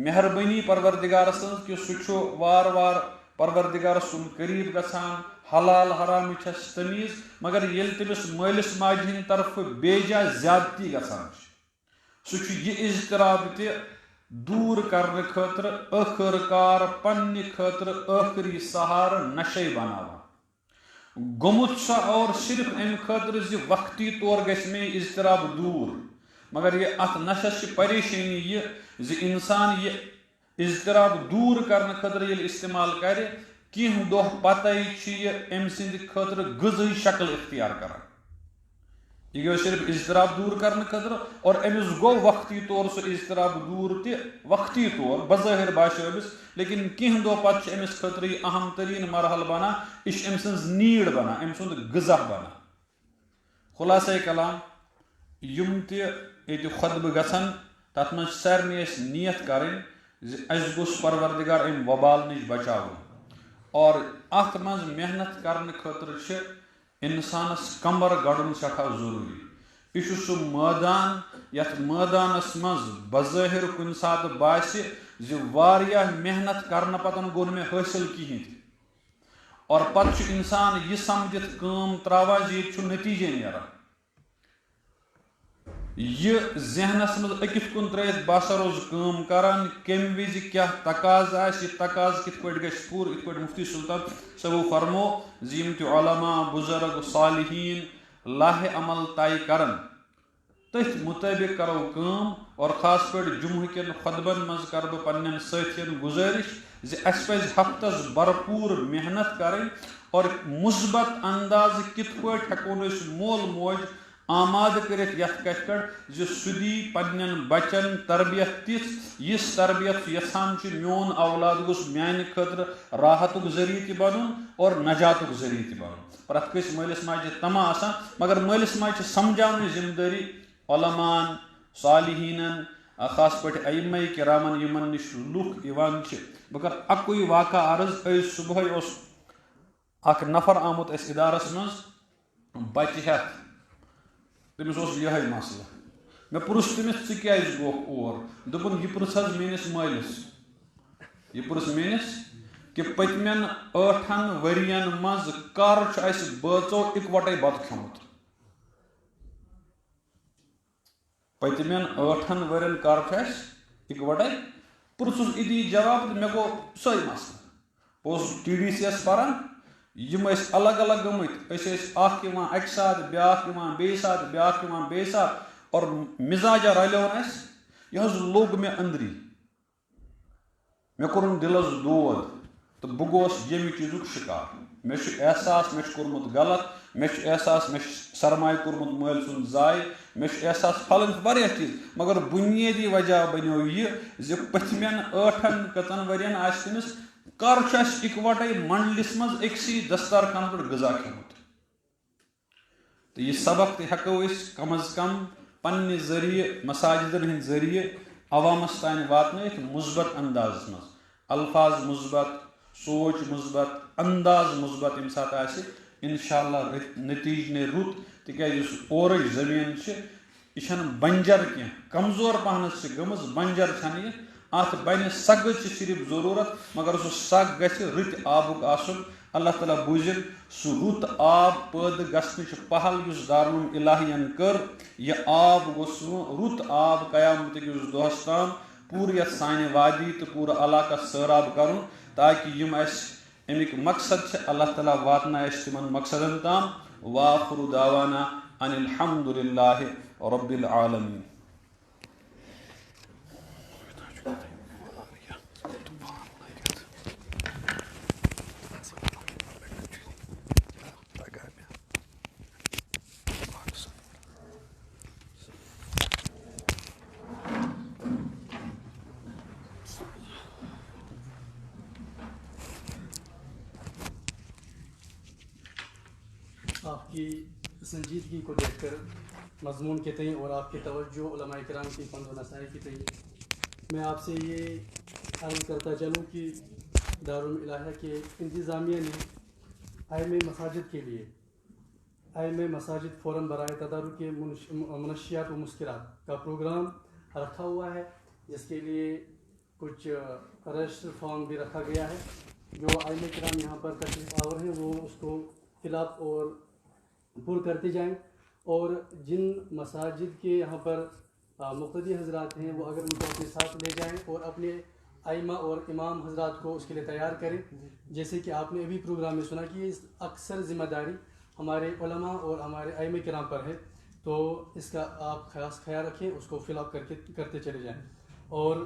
مہربٲنی پروردگار سٕنٛز کہِ سُہ چھُ وارٕ وارٕ پروردگارس کُن قریٖب گژھان حلال حرامٕچ چھس تمیٖز مگر ییٚلہِ تٔمِس مٲلِس ماجہِ ہٕنٛدِ طرفہٕ بے جا زیادتی گژھان چھِ سُہ چھُ یہِ اضطراب تہِ دوٗر کرنہٕ خٲطرٕ ٲخٕر کار پننہِ خٲطرٕ ٲخری سہارٕ نشے بناوان گوٚمُت سۄ اور صرف امہِ خٲطرٕ زِ وقتی طور گژھِ مےٚ یہِ اضطراب دوٗر مگر یہِ اتھ نشس چھِ پریشٲنی یہِ زِ انسان یہِ اضطراب دوٗر کرنہٕ خٲطرٕ ییٚلہِ استعمال کرِ کینٛہہ دۄہ پتے چھِ یہِ أمۍ سٕنٛدِ خٲطرٕ غذٲیی شکل اختیار کران یہِ گوٚو صرف اضطراب دوٗر کرنہٕ خٲطرٕ اور أمِس گوٚو وقتی طور سُہ اضطراب دوٗر تہِ وقتی طور بظٲہر باسیو أمِس لیکن کینٛہہ دۄہ پتہٕ چھُ أمِس خٲطرٕ یہِ اہم تریٖن مرحلہٕ بنان یہِ چھُ أمۍ سٕنٛز نیٖڈ بنان أمۍ سُنٛد غذا بنان خُلاصے کلام یِم تہِ ییٚتہِ خۄطبہٕ گژھن تتھ منٛز چھِ سارنٕے اَسہِ نیت کرٕنۍ زِ اَسہِ گوٚژھ پروردگار امہِ وبال نِش بچاوُن اور اتھ منٛز محنت کرنہٕ خٲطرٕ چھِ انسانس کمبر گڑُن سٮ۪ٹھاہ ضروٗری یہِ چھُ سُہ مٲدان یتھ مٲدانس منٛز بظٲہر کُنہِ ساتہٕ باسہِ زِ واریاہ محنت کرنہٕ پتہٕ گوٚو نہٕ مےٚ حٲصِل کِہینۍ تہِ اور پتہٕ چھُ انسان یہِ سمجھِتھ کٲم تراوان زِ ییٚتہِ چھُ نٔتیٖجے نیران یہِ ذہنس منٛز أکِس کُن ترٲیِتھ بہٕ ہسا روزٕ کٲم کران کمہِ وِزِ کیاہ تقاضہٕ آسہِ یہِ تقاضہٕ کِتھ پٲٹھۍ گژھِ پوٗرٕ یِتھ پٲٹھۍ مفتی سلطان صٲبو فرمو زِ یِم تہِ علما بُزرگ صالحیٖن لاہہِ عمل طے کرن تٔتھۍ مُطٲبق کرو کٲم اور خاص پٲٹھۍ جمعہ کٮ۪ن خۄطبن منٛز کرٕ بہٕ پننٮ۪ن سٲتھین گُزٲرِش زِ اَسہِ پزِ ہفتس بھرپوٗر محنت کرٕنۍ اور مثبت اندازٕ کِتھ پٲٹھۍ ہٮ۪کون أسۍ مول موج آمادٕ کٔرِتھ یتھ کتھِ پٮ۪ٹھ زِ سُہ دی پننٮ۪ن بچن تربیت تِژھ یِژھ تربیت سُہ یژھان چھُ میون اولاد گوٚژھ میانہِ خٲطرٕ راحتُک ذٔریعہٕ تہِ بنُن اور نجاتُک ذٔریعہٕ تہِ بنُن پرٛٮ۪تھ کٲنٛسہِ مٲلِس ماجہِ چھِ تما آسان مگر مٲلِس ماجہِ چھِ سمجاونٕچ ذمہٕ دٲری علمان صالحیٖنن خاص پٲٹھۍ ائمہ کرامن یِمن نِش لُکھ یِوان چھِ بہٕ کرٕ اکُے واقعہ عرض أزۍ صبحٲے اوس اکھ نفر آمُت اَسہِ اِدارس منٛز بچہِ ہٮ۪تھ تٔمِس اوس یِہوے مسلہٕ مےٚ پرُژھ تٔمِس ژٕ کیازِ گوکھ اور دوٚپُن یہِ پرٕژھ حظ میٲنِس مٲلِس یہِ پرٕژھ میٲنِس کہِ پٔتمٮ۪ن 8 ؤرین منٛز کر چھُ اَسہِ بٲژو اِکوٹے بتہٕ کھیوٚمُت پٔتمٮ۪ن 8 ؤرین کر چھُ اَسہِ اِکوٹے پرٕژھُس أتی جواب تہٕ مےٚ گوٚو سۄے مسلہٕ بہٕ اوسُس TDC یس پران یِم ٲسۍ الگ الگ گٔمٕتۍ أسۍ ٲسۍ اکھ یِوان اکہِ ساتہٕ بیٛاکھ یِوان بیٚیہِ ساتہٕ بیٛاکھ یِوان بیٚیہِ ساتہٕ اور مِزاجا رلیوٚن اَسہِ یہِ حظ لوٚگ مےٚ أنٛدری مےٚ کوٚرُن دِلس دود تہٕ بہٕ گوس ییٚمہِ چیٖزُک شِکار مےٚ چھُ احساس مےٚ چھُ کوٚرمُت غلط مےٚ چھُ احساس مےٚ چھُ سرمایہِ کوٚرمُت مٲلۍ سُنٛد ضایہِ مےٚ چھُ احساس پھلٲنۍ واریاہ چیٖز مگر بُنیٲدی وجہ بنیو یہِ زِ پٔتمٮ۪ن 8 کٔژن ؤرین آسہِ تٔمِس کر چھُ اَسہِ اِکوٹے منڈلِس منٛز أکسٕے دستارخانس پٮ۪ٹھ غذا کھیوٚمُت تہٕ یہِ سبق تہِ ہٮ۪کو أسۍ کم از کم پننہِ ذٔریعہٕ مساجدن ہٕنٛدۍ ذٔریعہٕ عوامس تانۍ واتنٲیِتھ مثبت اندازس منٛز الفاظ مثبت سونچ مثبت انداز مثبت ییٚمہِ ساتہٕ آسہِ انشاء اللہ نتیٖجہٕ نیرِ رُت تِکیازِ یُس اورٕچ زٔمیٖن چھِ یہِ چھنہٕ بنجر کینٛہہ کمزور پہنس چھِ گٔمٕژ بنجر چھنہٕ یہِ اتھ بنہِ سگٕچ چھِ صرف ضروٗرت مگر سُہ سگ گژھِ رٕتۍ آبُک آسُن اللہ تعالیٰ بوٗزِن سُہ رُت آب پٲدٕ گژھنٕچ پہل یُس دارالعلوم الہین کٔر یہِ آب گوٚژھ رُت آب قیامتٕکِس دۄہس تام پوٗرٕ یتھ سانہِ وادی تہٕ پوٗرٕ علاقس سٲراب کرُن تاکہِ یِم اَسہِ امیُک مقصد چھِ اللہ تعالیٰ واتنایہِ اَسہِ تِمن مقصدن تام وآخر دعوانا ان الحمد للہ رب العالمین آپ کی سنجیدگی کو دیکھ کر مضمون کے تئیں اور آپ کی توجہ علماء کرام کی فند و نصائح کے تئیں میں آپ سے یہ عرض کرتا چلوں کہ دارالعلوم الہیہ کے انتظامیہ نے ائمہ مساجد کے لیے ائمہ مساجد فورم برائے تدارک منشیات و مسکرات کا پروگرام رکھا ہوا ہے، جس کے لیے کچھ رجسٹر فارم بھی رکھا گیا ہے. جو ائمہ کرام یہاں پر تشریف آور ہیں وہ اس کو فل اپ اور پر کرتے جائیں، اور جن مساجد کے یہاں پر مقتدی حضرات ہیں وہ اگر ان کو اپنے ساتھ لے جائیں اور اپنے ائمہ اور امام حضرات کو اس کے لیے تیار کریں. جیسے کہ آپ نے ابھی پروگرام میں سنا کہ اکثر ذمہ داری ہمارے علماء اور ہمارے ائمہ کرام پر ہے، تو اس کا آپ خاص خیال رکھیں، اس کو فل اپ کرتے چلے جائیں. اور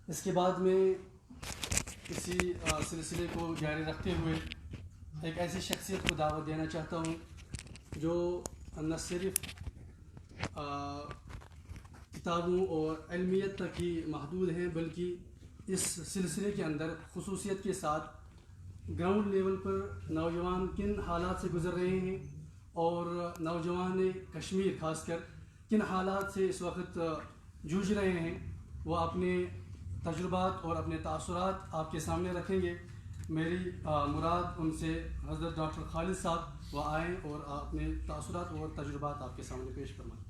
اس کے بعد میں اسی سلسلے کو جاری رکھتے ہوئے ایک ایسی شخصیت کو دعوت دینا چاہتا ہوں جو نہ صرف کتابوں اور علمیت تک ہی محدود ہیں، بلکہ اس سلسلے کے اندر خصوصیت کے ساتھ گراؤنڈ لیول پر نوجوان کن حالات سے گزر رہے ہیں اور نوجوان کشمیر خاص کر کن حالات سے اس وقت جوجھ رہے ہیں، وہ اپنے تجربات اور اپنے تاثرات آپ کے سامنے رکھیں گے. میری مراد ان سے حضرت ڈاکٹر خالد صاحب وہ آئیں اور اپنے تاثرات اور تجربات آپ کے سامنے پیش فرمائیں.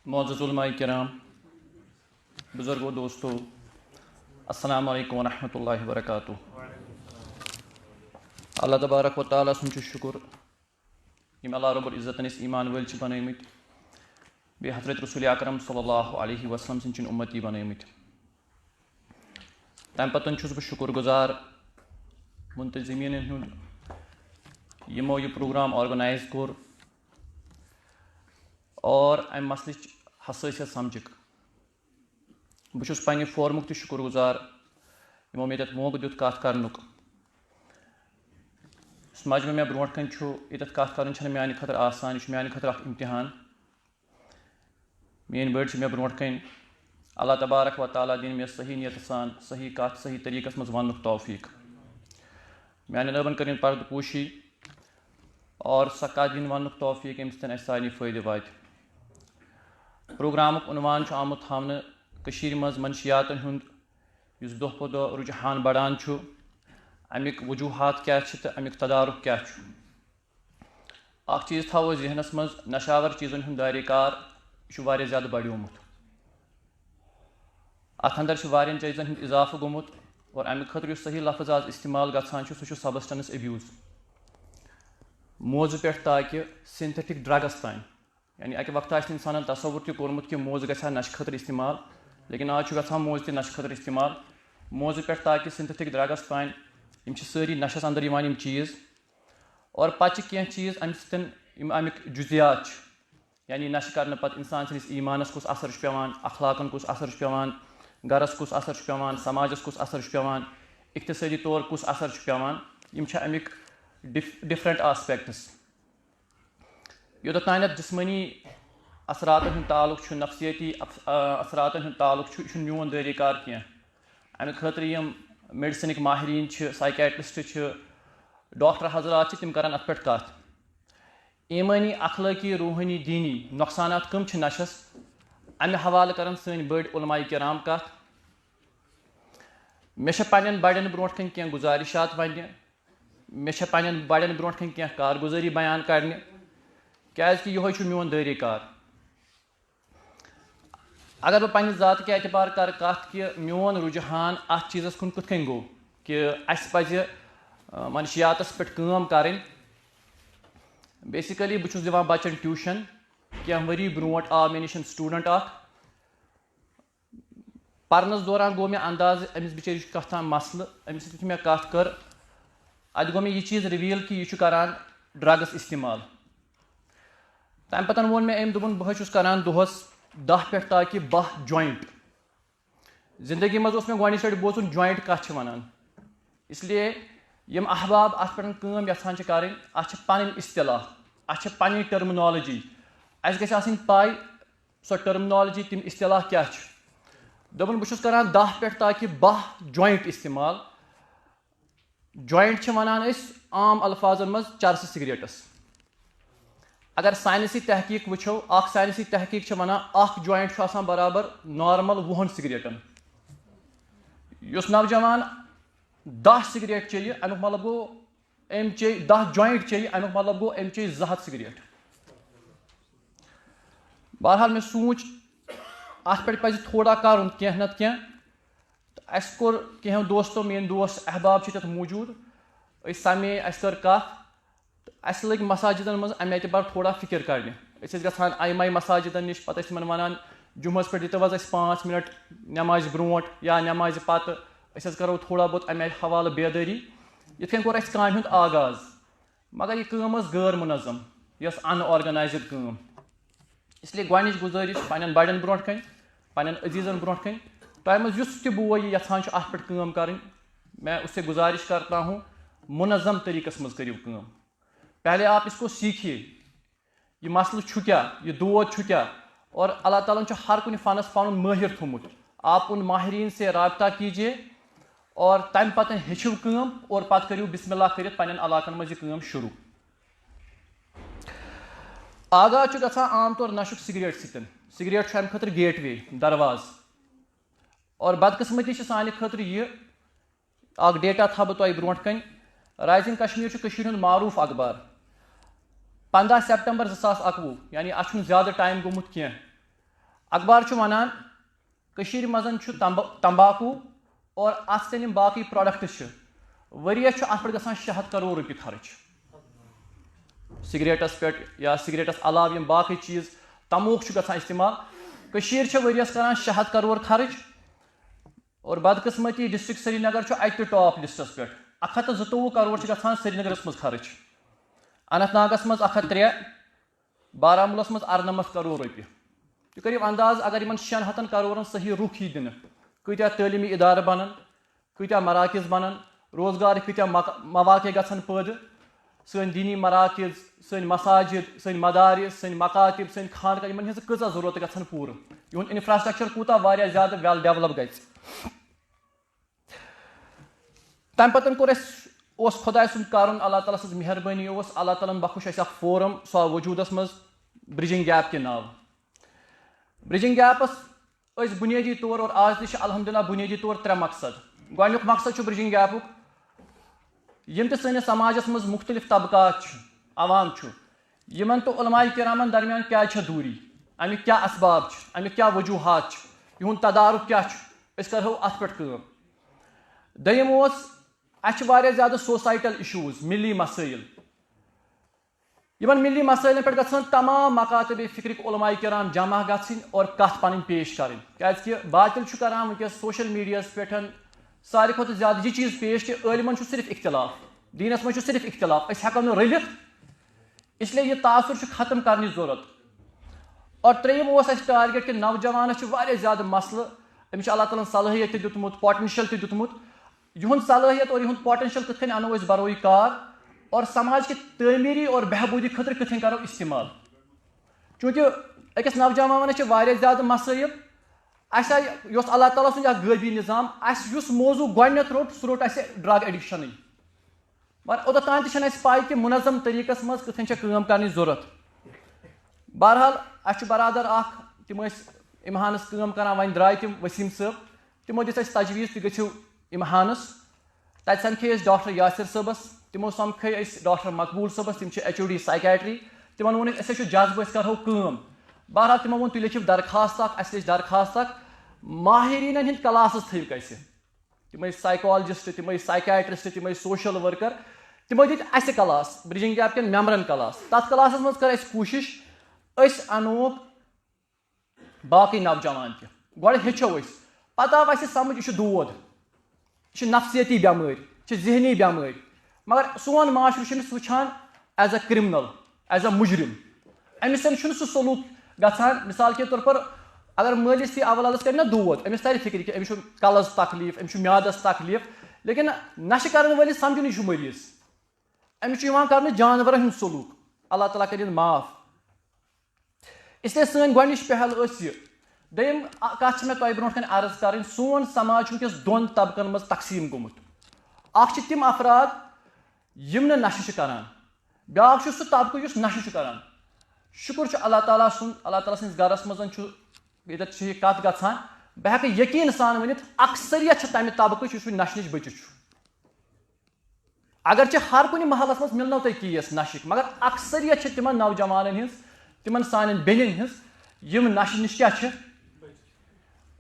معزز علماء کرام، بزرگوں، دوستو، السلام علیکم ورحمۃ اللہ وبرکاتہ. اللہ تبارک و تعالیٰ سُنٛد چھُ شُکر یِم اللہ رب العزتن أسۍ ایمان وٲلۍ چھِ بنٲومٕتۍ، بیٚیہِ حضرت رسول اکرم صلی اللہ علیہ وسلم سٕنٛدۍ چھِنۍ اُمتی بنٲومٕتۍ. تَمہِ پتہٕ چھُس بہٕ شُکر گُزار منتظمیٖنن ہُنٛد یِمو یہِ پروگرام آرگنایز کوٚر اور امہِ مسلٕچ حساسیت سمجھکھ. بہٕ چھُس پننہِ فورمُک تہِ شُکر گُزار یِمو مےٚ ییٚتٮ۪تھ موقعہٕ دیُت کتھ کرنُک. یُس مجمہٕ مےٚ برونٛٹھ کنہِ چھُ، ییٚتٮ۪تھ کتھ کرُن چھنہٕ میانہِ خٲطرٕ آسان، یہِ چھُ میانہِ خٲطرٕ اکھ امتحان. میٲنۍ بٔڑۍ چھِ مےٚ برونٛٹھ کنہِ، اللہ تبارک و تعالیٰ دِنۍ مےٚ صحیح نیتہٕ سان صحیح کتھ صحیح طریٖقس منٛز وننُک توفیٖق. میانٮ۪ن نٲبن کٔرِنۍ پردٕ پوٗشی اور سۄ کتھ دِنۍ وننُک توفیٖق ییٚمہِ سۭتۍ اسہِ سارنٕے فٲیدٕ واتہِ. پروگرامُک عنوان چھُ آمُت تھاونہٕ کٔشیٖرِ منٛز منشیاتن ہُنٛد یُس دۄہ کھۄتہٕ دۄہ رُجحان بڑان چھُ، امیِکۍ وجوٗہات کیاہ چھِ تہٕ امیُک تدارُک کیاہ چھُ. اکھ چیٖز تھاوو أسۍ ذہنس منٛز، نشاور چیٖزن ہُنٛد دارِ کار چھُ واریاہ زیادٕ بڑیومُت. اتھ انٛدر چھُ واریاہن چیٖزن ہُنٛد اضافہٕ گوٚمُت اور امہِ خٲطرٕ یُس صحیح لفظ آز استعمال گژھان چھُ سُہ چھُ سبسٹنس ایبیوٗز. موزٕ پٮ۪ٹھ تاکہِ سِنتھیٹک ڈرگس تام. یعنی اکہِ وقتہٕ آسہِ انسانن تصور تہِ کوٚرمُت کہِ موزٕ گژھِ ہا نشہٕ خٲطرٕ استعمال، لیکن آز چھُ گژھان موزٕ تہِ نشہٕ خٲطرٕ استعمال. موزٕ پٮ۪ٹھ تاکہِ سِنتھیٹک ڈرگس تام یِم چھِ سٲری نشس انٛدر یِوان یِم چیٖز. اور پتہٕ چھِ کینٛہہ چیٖز امہِ سۭتۍ یِم امیِکۍ جُزیات چھِ، یعنی نشہٕ کرنہٕ پتہٕ انسان سٕنٛدِس ایٖمانس کُس اثر چھُ پیٚوان، اخلاقن کُس اثر چھُ پیٚوان، گرس کُس اثر چھُ پیٚوان، سماجس کُس اثر چھُ پیٚوان، اقتصٲدی طور کُس اثر چھُ پیٚوان. یِم چھِ امیِکۍ ڈفرنٹ آسپیکٹس. یوٚتتھ تانٮ۪تھ جسمٲنی اثراتن ہُنٛد تعلق چھُ، نفسیٲتی اثراتن ہُنٛد تعلق چھُ، یہِ چھُنہٕ میون دٲیرٕ کار کینٛہہ. امہِ خٲطرٕ یِم میڈسنٕکۍ ماہریٖن چھِ، سایکیٹرسٹ چھِ، ڈاکٹر حضرات چھِ، تِم کرن اتھ پٮ۪ٹھ کتھ. ایٖمٲنی اخلٲقی روحٲنی دیٖنی نۄقصانات کٕم چھِ نشس، امہِ حوالہٕ کرن سٲنۍ بٔڑۍ علماء کرام کتھ. مےٚ چھےٚ پننٮ۪ن بڑٮ۪ن برونٛٹھ کنہِ کینٛہہ گُزارِشات وننہِ، مےٚ چھےٚ پننٮ۪ن بڑٮ۪ن برونٛٹھ کنہِ کینٛہہ کارگُزٲری بیان کرنہِ، کیازکہِ یِہوے چھُ میون دٲیرٕ کار. اگر بہٕ پننہِ ذاتہٕ کہِ اعتبار کرٕ کتھ کہِ میون رُجحان اتھ چیٖزس کُن کِتھ کٔنۍ گوٚو کہِ اسہِ پزِ منشیاتس پٮ۪ٹھ کٲم کرٕنۍ. بیسِکلی بہٕ چھُس دِوان بچن ٹیوٗشن کینٛہہ ؤری برونٛٹھ آو مےٚ نِش سٹوٗڈنٛٹ اکھ پرنس دوران گوٚو مےٚ اندازٕ أمِس بِچٲرِس چھُ کتھ تام مسلہٕ أمِس سۭتۍ یُتھُے مےٚ کتھ کٔر اَتہِ گوٚو مےٚ یہِ چیٖز رِویٖل کہِ یہِ چھُ کران ڈرٛگٕس استعمال تَمہِ پتہٕ ووٚن مےٚ أمۍ دوٚپُن بہٕ حظ چھُس کران دۄہس 10 پٮ۪ٹھ تاکہِ 12 جویِنٹ زندگی منٛز اوس مےٚ گۄڈنِچ لٹہِ بوزُن جویِنٹ کتھ چھِ ونان اسلیے یِم احباب اتھ پٮ۪ٹھ کٲم یژھان چھِ کرٕنۍ اتھ چھِ پنٕنۍ اصطلاح اتھ چھِ پنٕنۍ ٹٔرمنالجی اَسہِ گژھِ آسٕنۍ پاے سۄ ٹٔرمنالجی تِم اصطلاح کیاہ چھِ دوٚپُن بہٕ چھُس کران 10 پٮ۪ٹھ تاکہِ 12 جویِنٹ استعمال جویِنٹ چھِ ونان أسۍ عام الفاظن منٛز چرسہٕ سگریٹس اگر ساینسی تحقیٖق وٕچھو اکھ ساینسی تحقیٖق چھِ ونان اکھ جویِنٹ چھُ آسان برابر نارمل 20 سگریٹن یُس نوجوان 10 سگریٹ چیٚیہِ امیُک مطلب گوٚو أمۍ چیٚیہِ 10 جویِنٹ چیٚیہِ امیُک مطلب گوٚو أمۍ چیٚیہِ 200 سگریٹ بہرحال مےٚ سوٗنٛچ اتھ پٮ۪ٹھ پزِ تھوڑا کرُن کینٛہہ نتہٕ کینٛہہ تہٕ اَسہِ کوٚر کینٛہو دوستو میٲنۍ دوس احباب چھِ تتھ موٗجوٗد أسۍ سمے اَسہِ کٔر کتھ تہٕ اَسہِ لٔگۍ مساجدن منٛز امہِ اعتبار تھوڑا فِکر کرنہِ أسۍ ٲسۍ گژھان آیماے مساجدن نِش پتہٕ ٲسۍ تِمن ونان جُمعس پٮ۪ٹھ دِتو حظ اَسہِ 5 منٹ نٮ۪مازِ برونٛٹھ یا نٮ۪مازِ پتہٕ أسۍ حظ کرو تھوڑا بہت امہِ آیہِ حوالہٕ بیدٲری یِتھ کٔنۍ کوٚر اَسہِ کامہِ ہُنٛد آغاز مگر یہِ کٲم ٲس غٲر مُنظم یہِ ٲس ان آرگنایزٕڈ کٲم اسلیے گۄڈنِچ گُزٲرِش پننٮ۪ن بڑٮ۪ن برونٛٹھ کَنۍ پننٮ۪ن عزیٖزن برونٛٹھ کَنۍ تۄہہِ منٛز یُس تہِ بوے یہِ یژھان چھُ اتھ پٮ۪ٹھ کٲم کرٕنۍ میں اس سے گزارش کرتا ہوں منظم طریقس منٛز کٔرِو کٲم پہلے آپ اس کو سیکھیے یہ مسلہٕ چھُ کیٛاہ یہ دود چھُ کیٛاہ اور اللہ تعالیٰ ہن چھُ ہر کُنہِ فنس پنُن مٲہِر تھوٚمُت آپ ان ماہریٖن سے رابطہ کیجیے اور تمہِ پتہٕ ہیٚچھِو کٲم اور پتہٕ کٔرِو بسم اللہ کٔرِتھ پننٮ۪ن علاقن منٛز یہِ کٲم شروٗع آغاز چھُ گژھان عام طور نشُک سگریٹ سۭتۍ سگریٹ چھُ امہِ خٲطرٕ گیٹ وے درواز اور بدقٕسمتی چھِ سانہِ خٲطرٕ یہِ اکھ ڈیٹا تھاو بہٕ تۄہہِ برونٛٹھ کَنۍ رایزِنگ کشمیٖر چھُ کٔشیٖرِ ہُنٛد معروٗف اخبار 15 سپٹمبر 2021 یعنی اتھ چھُنہٕ زیادٕ ٹایم گوٚمُت کینٛہہ اخبار چھُ ونان کٔشیٖرِ منٛز چھُ تمباکوٗ اور اتھ سۭتۍ یِم باقٕے پروڈکٹس چھِ ؤریس چھُ اتھ پٮ۪ٹھ گژھان 600 کرور رۄپیہِ خرٕچ سگریٹس پٮ۪ٹھ یا سگریٹس علاوٕ یِم باقٕے چیٖز تموک چھُ گژھان استعمال کٔشیٖر چھِ ؤریس کران 600 کرور خرٕچ اور بدقٕسمتی ڈسٹرک سرینگر چھُ اَتہِ تہِ ٹاپ لسٹس پٮ۪ٹھ 122 کرور چھِ گژھان سرینگرس منٛز خرٕچ اننت ناگس منٛز 103 بارہمولہس منٛز 98 کرور رۄپیہِ تُہۍ کٔرِو انداز اگر یِمن 600 کرورن صحیح رُخ یی دِنہٕ کۭتیاہ تعلیٖمی اِدارٕ بنن کۭتیاہ مراکز بنن روزگار کۭتیاہ مواقع گژھن پٲدٕ سٲنۍ دیٖنی مراکز سٲنۍ مساجد سٲنۍ مدارس سٲنۍ مکاتب سٲنۍ خانقاہ یِمن ہٕنٛز کۭژاہ ضروٗرت گژھن پوٗرٕ یِہُنٛد انفراسٹرکچر کوٗتاہ واریاہ زیادٕ ویل ڈیولپ گژھِ تمہِ پتہٕ کوٚر اَسہِ اوس خۄداے سُنٛد کَرُن اللہ تعالیٰ سٕنٛز مہربٲنی اوس اللہ تعالیٰ ہن بخش اَسہِ اکھ فورم سُہ آو وجوٗدس منٛز برٛجنٛگ گیپ کہِ ناوٕ برٛجنٛگ گیپس ٲسۍ بُنیٲدی طور اور آز تہِ چھِ الحمدُاللہ بُنیٲدی طور 3 مقصد گۄڈنیُک مقصد چھُ برٛجنٛگ گیپُک یِم تہِ سٲنِس سماجس منٛز مختلف طبقات چھِ عوام چھُ یِمن تہٕ علماء کرامن درمیان کیازِ چھےٚ دوٗری امیُک کیاہ اسباب چھِ امیُک کیاہ وجوٗہات چھِ یِہُنٛد تدارُک کیاہ چھُ أسۍ کرہو اتھ پٮ۪ٹھ کٲم دوٚیِم اوس اَسہِ چھِ واریاہ زیادٕ سوسایٹل اِشوٗز ملی مسٲیل یِمن ملی مسٲیلن پٮ۪ٹھ گژھن تمام مکاتبِ فکرٕکۍ علماء کرام جمع گژھٕنۍ اور کتھ پنٕنۍ پیش کرٕنۍ کیازِ کہِ باطل چھُ کران وٕنکیٚس سوشل میٖڈیاہس پٮ۪ٹھ ساروی کھۄتہٕ زیادٕ یہِ چیٖز پیش کہِ عٲلمن چھُ صرف اختلاف دیٖنس منٛز چھُ صرف اختلاف أسۍ ہٮ۪کو نہٕ رٔلِتھ اسلیے یہِ تاثر چھُ ختم کرنٕچ ضروٗرت اور ترٛیٚیِم اوس اَسہِ ٹارگیٹ کہِ نوجوانس چھِ واریاہ زیادٕ مسلہٕ أمِس چھُ اللہ تعالیٰ ہن صلٲحیت تہِ دیُتمُت پاٹنشل تہِ دیُتمُت یِہُنٛد صلٲحیت اور یِہُنٛد پاٹنشل کِتھ کٔنۍ انو أسۍ بروی کار اور سماج کہِ تعمیٖری اور بہبوٗدی خٲطرٕ کِتھ کٔنۍ کرو استعمال چوٗنٛکہِ أکِس نوجوانس چھِ واریاہ زیادٕ مسٲیل اَسہِ آیہِ یہِ اوس اللہ تعالیٰ سُنٛد اکھ غٲبی نظام اَسہِ یُس موضوٗع گۄڈنیٚتھ روٚٹ سُہ روٚٹ اَسہِ ڈرگ ایڈکشنٕے مگر اوٚتام تہِ چھنہٕ اَسہِ پاے کہِ منظم طریٖقس منٛز کِتھ کٔنۍ چھےٚ کٲم کرنٕچ ضروٗرت بہرحال اَسہِ چھُ برادر اکھ تِم ٲسۍ اِمحانس کٲم کران وۄنۍ درٛاے تِم ؤسیٖم صٲب تِمو دِژ اَسہِ تجویٖز تُہۍ گٔژھِو اِمحانس تتہِ سمکھے أسۍ ڈاکٹر یاصر صٲبس تِمو سمکھے أسۍ ڈاکٹر مقبوٗل صٲبس تِم چھِ HOD سایکیٹری تِمن ووٚن أسۍ چھُ جذبہٕ أسۍ کرہو کٲم بہرحال تِمو ووٚن تُہۍ لیکھِو درخاست اکھ اَسہِ لیٚچھ درخاست اکھ ماہریٖنن ہٕنٛدۍ کلاسز تھٲیِکھ اَسہِ تِم ٲسۍ سایکالجسٹ تِم ٲسۍ سایکیٹرسٹ تِم ٲسۍ سوشل ؤرکر تِمو دِتۍ اَسہِ کلاس برٛجنٛگ گیپ کٮ۪ن مٮ۪مبرن کلاس تتھ کلاسس منٛز کٔر اَسہِ کوٗشش أسۍ اَنوکھ باقٕے نوجوان تہِ گۄڈٕ ہیٚچھو أسۍ پتہٕ آو اَسہِ سمجھ یہِ چھُ دود یہِ چھِ نفسیٲتی بٮ۪مٲرۍ یہِ چھِ ذہنی بٮ۪مٲرۍ مگر سون معاشرٕ چھُ أمِس وٕچھان ایز اَ کِرمنل ایز اَ مُجرِم أمِس چھُنہٕ سُہ سلوٗک گژھان مِثال کے طور پر اگر مٲلِس یی اولس کرِ نا دود أمِس ترِ فِکرِ کہِ أمِس چھُ کلس تکلیٖف أمِس چھُ میادس تکلیٖف لیکن نشہٕ کرن وٲلِس سمجھُن یہِ چھُ مریض أمِس چھُ یِوان کرنہٕ جانورن ہُنٛد سلوٗک اللہ تعالیٰ کٔرِنۍ معاف اسلیے سٲنۍ گۄڈنِچ پہل ٲس یہِ دوٚیِم کتھ چھِ مےٚ تۄہہِ برونٛٹھ کَنۍ عرض کَرٕنۍ سون سماج چھُ وٕنکیٚس دۄن طبقن منٛز تقسیٖم گوٚمُت اکھ چھِ تِم افراد یِم نہٕ نشہٕ چھِ کران بیاکھ چھُ سُہ طبقہٕ یُس نشہٕ چھُ کران شُکر چھُ اللہ تعالیٰ سُنٛد اللہ تعالیٰ سٕنٛدِس گرس منٛز چھُ ییٚتٮ۪تھ چھِ یہِ کتھ گژھان بہٕ ہٮ۪کہٕ یقیٖن سان ؤنِتھ اکثریت چھِ تمہِ طبقٕچ یُس وۄنۍ نشہٕ نِش بٔچِتھ چھُ اگرچہِ ہر کُنہِ محلس منٛز مِلنو تۄہہِ کیس نشٕکۍ مگر اکثریت چھِ تِمن نوجوانن ہٕنٛز تِمن سانٮ۪ن بیٚنٮ۪ن ہٕنٛز یِم نشہٕ نِش کیٛاہ چھِ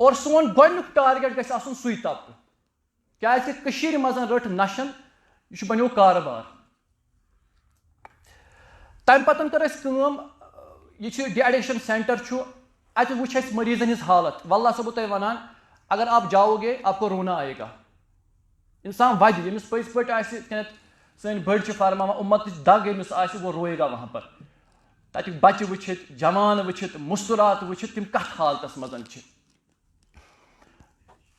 اور سون گۄڈنیُک ٹارگیٹ گژھِ آسُن سُے طبقہٕ کیٛازِ کہِ کٔشیٖرِ منٛز رٔٹ نشن یہِ چھُ بنیو کارٕبار تمہِ پتہٕ کٔر اَسہِ کٲم یہِ چھُ ڈی ایڈکشن سینٹر چھُ اتہِ وٕچھ اَسہِ مریضن ہٕنٛز حالت واللہ چھُسو بہٕ تۄہہِ ونان اگر آپ جاؤ گے آپ کو رونا آئے گا انسان وَدِ ییٚمِس پٔزۍ پٲٹھۍ آسہِ یِتھ کٔنٮ۪تھ سٲنۍ بٔڑۍ چھِ فرماوان اُمتٕچ دگ ییٚمِس آسہِ وہ روے گا وہاں پر تتیُک بچہِ وٕچھِتھ جوان وٕچھِتھ مُستُرات وٕچھِتھ تِم کتھ حالتس منٛز چھِ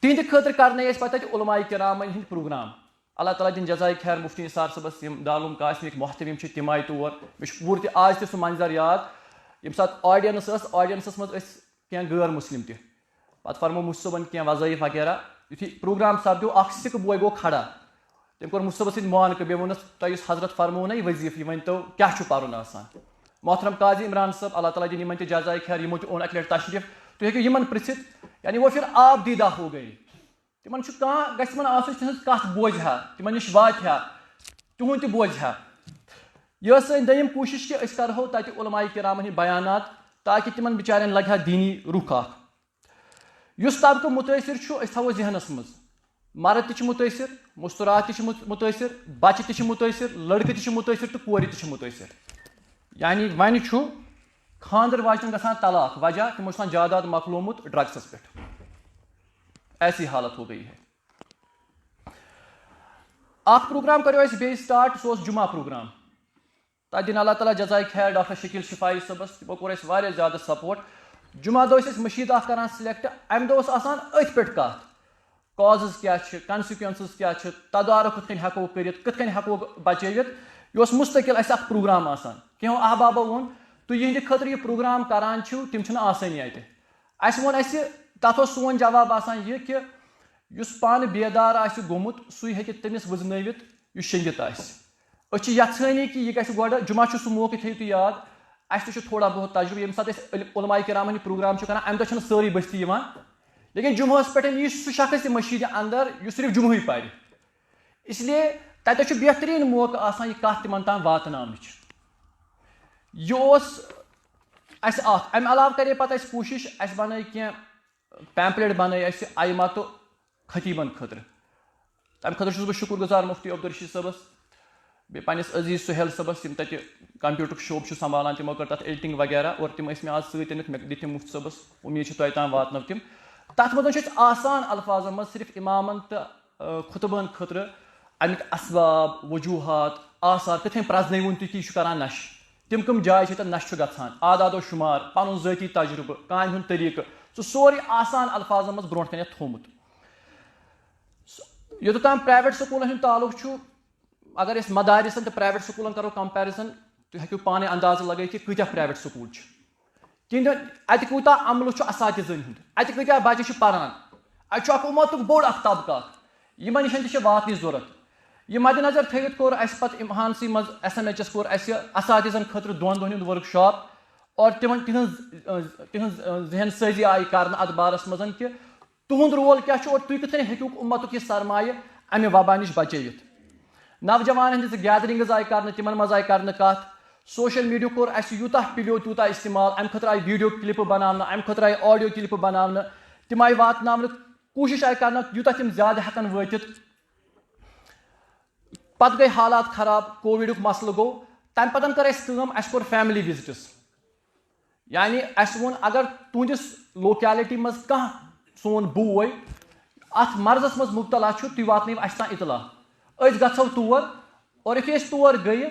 تِہنٛدِ خٲطرٕ کرنٲے اَسہِ پتہٕ تَتہِ علماء کرامن ہٕنٛدۍ پروگرام اللہ تعالیٰ دِنۍ جزایہِ خیر مفتی نثار صٲبس یِم دارالعلوم کاشمیٖرٕکۍ محترم چھِ تِم آیہِ تور مےٚ چھُ پوٗرٕ تہِ آز تہِ سُہ منظر یاد ییٚمہِ ساتہٕ آڈینٕس ٲس آڈینسس منٛز ٲسۍ کینٛہہ غٲر مُسلِم تہِ پتہٕ فرمو مُفتی صٲبن کینٛہہ وظٲیف وغیرہ یُتھُے پروگرام سپدیو اکھ سِکہٕ بوے گوٚو کھڑا تٔمۍ کوٚر مُفتی صٲبس سۭتۍ معانقہٕ بیٚیہِ ووٚنُس تۄہہِ یُس حضرت فرموو نا یہِ وظیٖفہٕ یہِ ؤنۍتو کیٛاہ چھُ پرُن آسان محترم قاضی عمران صٲب اللہ تعالیٰ دِنۍ یِمن تہِ جزایہِ خیر یِمو تہِ اوٚن اکہِ لٹہِ تشریٖف تُہۍ ہیٚکِو یِمن پرژھِتھ یعنی وہ پھر آپ دیٖدہ ہو گٔے تِمن چھُ کانٛہہ گژھِ تِمن آسُن تِہنٛز کتھ بوزِ ہا تِمن نِش واتہِ ہا تِہُنٛد تہِ بوزِ ہا یہِ ٲس سٲنۍ دوٚیِم کوٗشِش کہِ أسۍ کرہو تتہِ علماء کرامن ہٕنٛدۍ بیانات تاکہِ تِمن بِچارٮ۪ن لگہِ ہا دیٖنی رُخ اکھ یُس طبقہٕ مُتٲثر چھُ أسۍ تھاوو ذہنس منٛز مرد تہِ چھِ مُتٲثر مُستُرات تہِ چھِ مُتٲثر بچہِ تہِ چھِ مُتٲثر لڑکہٕ تہِ چھِ مُتٲثر تہٕ کورِ تہِ چھِ مُتٲثر یعنی وۄنۍ چھُ خانٛدر واجٮ۪ن گژھان طلاق وجہ تِمو چھُ آسان جاداد مۄکلومُت ڈرگسس پٮ۪ٹھ ایسی حالت ہو گئی ہے اکھ پروگرام کریو اَسہِ بیٚیہِ سٹارٹ سُہ اوس جمعہ پروگرام تتھ دِنۍ اللہ تعالیٰ جزایہِ خیر ڈاکٹر شکیل شفایی صٲبس تِمو کوٚر اَسہِ واریاہ زیادٕ سپورٹ جمعہ دۄہ ٲسۍ أسۍ مشیٖد اکھ کران سِلیکٹ امہِ دۄہ اوس آسان أتھۍ پٮ۪ٹھ کتھ کازز کیٛاہ چھِ کنسِکوینسز کیٛاہ چھِ تدارُک کِتھ کٔنۍ ہٮ۪کو کٔرِتھ کِتھ کٔنۍ ہٮ۪کو بچٲوِتھ یہِ اوس مُستقل اَسہِ اکھ پروگرام آسان کینٛہو احبابو ووٚن تُہۍ یِہنٛدِ خٲطرٕ یہِ پروگرام کران چھِو تِم چھِنہٕ آسٲنی اَتہِ اَسہِ ووٚن اَسہِ تتھ اوس سون جواب آسان یہِ کہِ یُس پانہٕ بیدار آسہِ گوٚمُت سُے ہیٚکہِ تٔمِس وٕزنٲوِتھ یُس شٔنگِتھ آسہِ أسۍ چھِ یژھٲنی کہِ یہِ گژھِ گۄڈٕ جمعہ چھُ سُہ موقعہٕ تھٲیِو تُہۍ یاد اَسہِ تہِ چھُ تھوڑا بہت تجرُبہٕ ییٚمہِ ساتہٕ أسۍ علماء کرامن ہٕنٛدۍ پروگرام چھِ کران امہِ دۄہ چھنہٕ سٲرٕے بٔستی یِوان لیکن جمعہس پٮ۪ٹھ یی سُہ شخص تہِ مشیٖدِ انٛدر یُس صرف جمعہٕے پرِ اسلیے تتٮ۪تھ چھُ بہتریٖن موقعہٕ آسان یہِ کتھ تِمن تام واتناونٕچ یہِ اوس اَسہِ اکھ امہِ علاوٕ کرے پتہٕ اَسہِ کوٗشِش اَسہِ بنٲے کینٛہہ پیمپلیٹ بنٲے اَسہِ ائمہ تہٕ خطیٖبن خٲطرٕ تمہِ خٲطرٕ چھُس بہٕ شُکر گُزار مفتی عبدالرشیٖد صٲبس بیٚیہِ پننِس عزیٖز سُہیل صٲبس یِم تتہِ کمپیوٗٹرُک شعبہٕ چھُ سمبالان تِمو کٔر تتھ ایڈٹنگ وغیرہ اور تِم ٲسۍ مےٚ آز سۭتۍ أنِتھ مےٚ دِتۍ تِم مفتی صٲبس اُمید چھِ تۄہہِ تام واتنو تِم تتھ منٛز چھِ أسۍ آسان الفاظن منٛز صرف امامن تہٕ خُطبن خٲطرٕ امیِکۍ اسباب وجوٗہات آثار کِتھ کٔنۍ پرٛزنٲوُن تُہۍ کہِ یہِ چھُ کران نشہٕ تِم کٕم جایہِ چھِ تتھ نشہٕ چھُ گژھان اعداد و شُمار پنُن ذٲتی تجرُبہٕ کامہِ ہُنٛد طٔریٖقہٕ سُہ سورُے آسان الفاظن منٛز برونٛٹھ کَنٮ۪تھ تھوٚمُت یوٚتتھ تام پرٛایویٹ سکوٗلن ہُنٛد تعلُق چھُ اگر أسۍ مدارسن تہٕ پرٛایویٹ سکوٗلن کرو کمپیرزن تُہۍ ہیٚکِو پانے اندازٕ لگٲیِتھ کہِ کۭتیاہ پرٛایویٹ سکوٗل چھِ تِہنٛدِ اَتہِ کوٗتاہ عملہٕ چھُ اساتِذن ہُنٛد اَتہِ کۭتیاہ بچہِ چھِ پران اَتہِ چھُ اکھ اُمتُک بوٚڑ اکھ طبقہٕ اکھ یِمن نِش تہِ چھِ واتنٕچ ضروٗرت یہِ مدِ نظر تھٲوِتھ کوٚر اَسہِ پتہٕ امتحانسٕے منٛز SMH کوٚر اَسہِ اساتِذن خٲطرٕ 2 دۄہن ہُنٛد ؤرٕک شاپ اور تِہنٛز ذہن سٲزی آیہِ کرنہٕ اتھ بارس منٛز کہِ تُہُنٛد رول کیٛاہ چھُ اور تُہۍ کِتھ کٔنۍ ہیٚکِو اُمتُک یہِ سرمایہِ امہِ وبا نِش بچٲوِتھ نوجوانن ہٕنٛدِس گیدرِنگٕز آیہِ کرنہٕ تِمن منٛز آیہِ کرنہٕ کتھ سوشل میٖڈیا کوٚر اَسہِ یوٗتاہ پِلیو تیوٗتاہ استعمال امہِ خٲطرٕ آیہِ ویٖڈیو کلپہٕ بناونہٕ امہِ خٲطرٕ آیہِ آڈیو کلپہٕ بناونہٕ تِم آیہِ واتناونہٕ کوٗشِش آیہِ کرنہٕ یوٗتاہ تِم زیادٕ ہٮ۪کن وٲتِتھ پتہٕ گٔے حالات خراب کووِڈُک مسلہٕ گوٚو تمہِ پتہٕ کٔر اَسہِ کٲم اَسہِ کوٚر فیملی وِزٹٕس یعنی اَسہِ ووٚن اگر تُہنٛدِس لوکیلٹی منٛز کانٛہہ سون بوے اَتھ مرضس منٛز مُبتلا چھُ تُہۍ واتنٲیِو اَسہِ تام اطلاع. أسۍ گژھو تور اور یُتھُے أسۍ تور گٔیہِ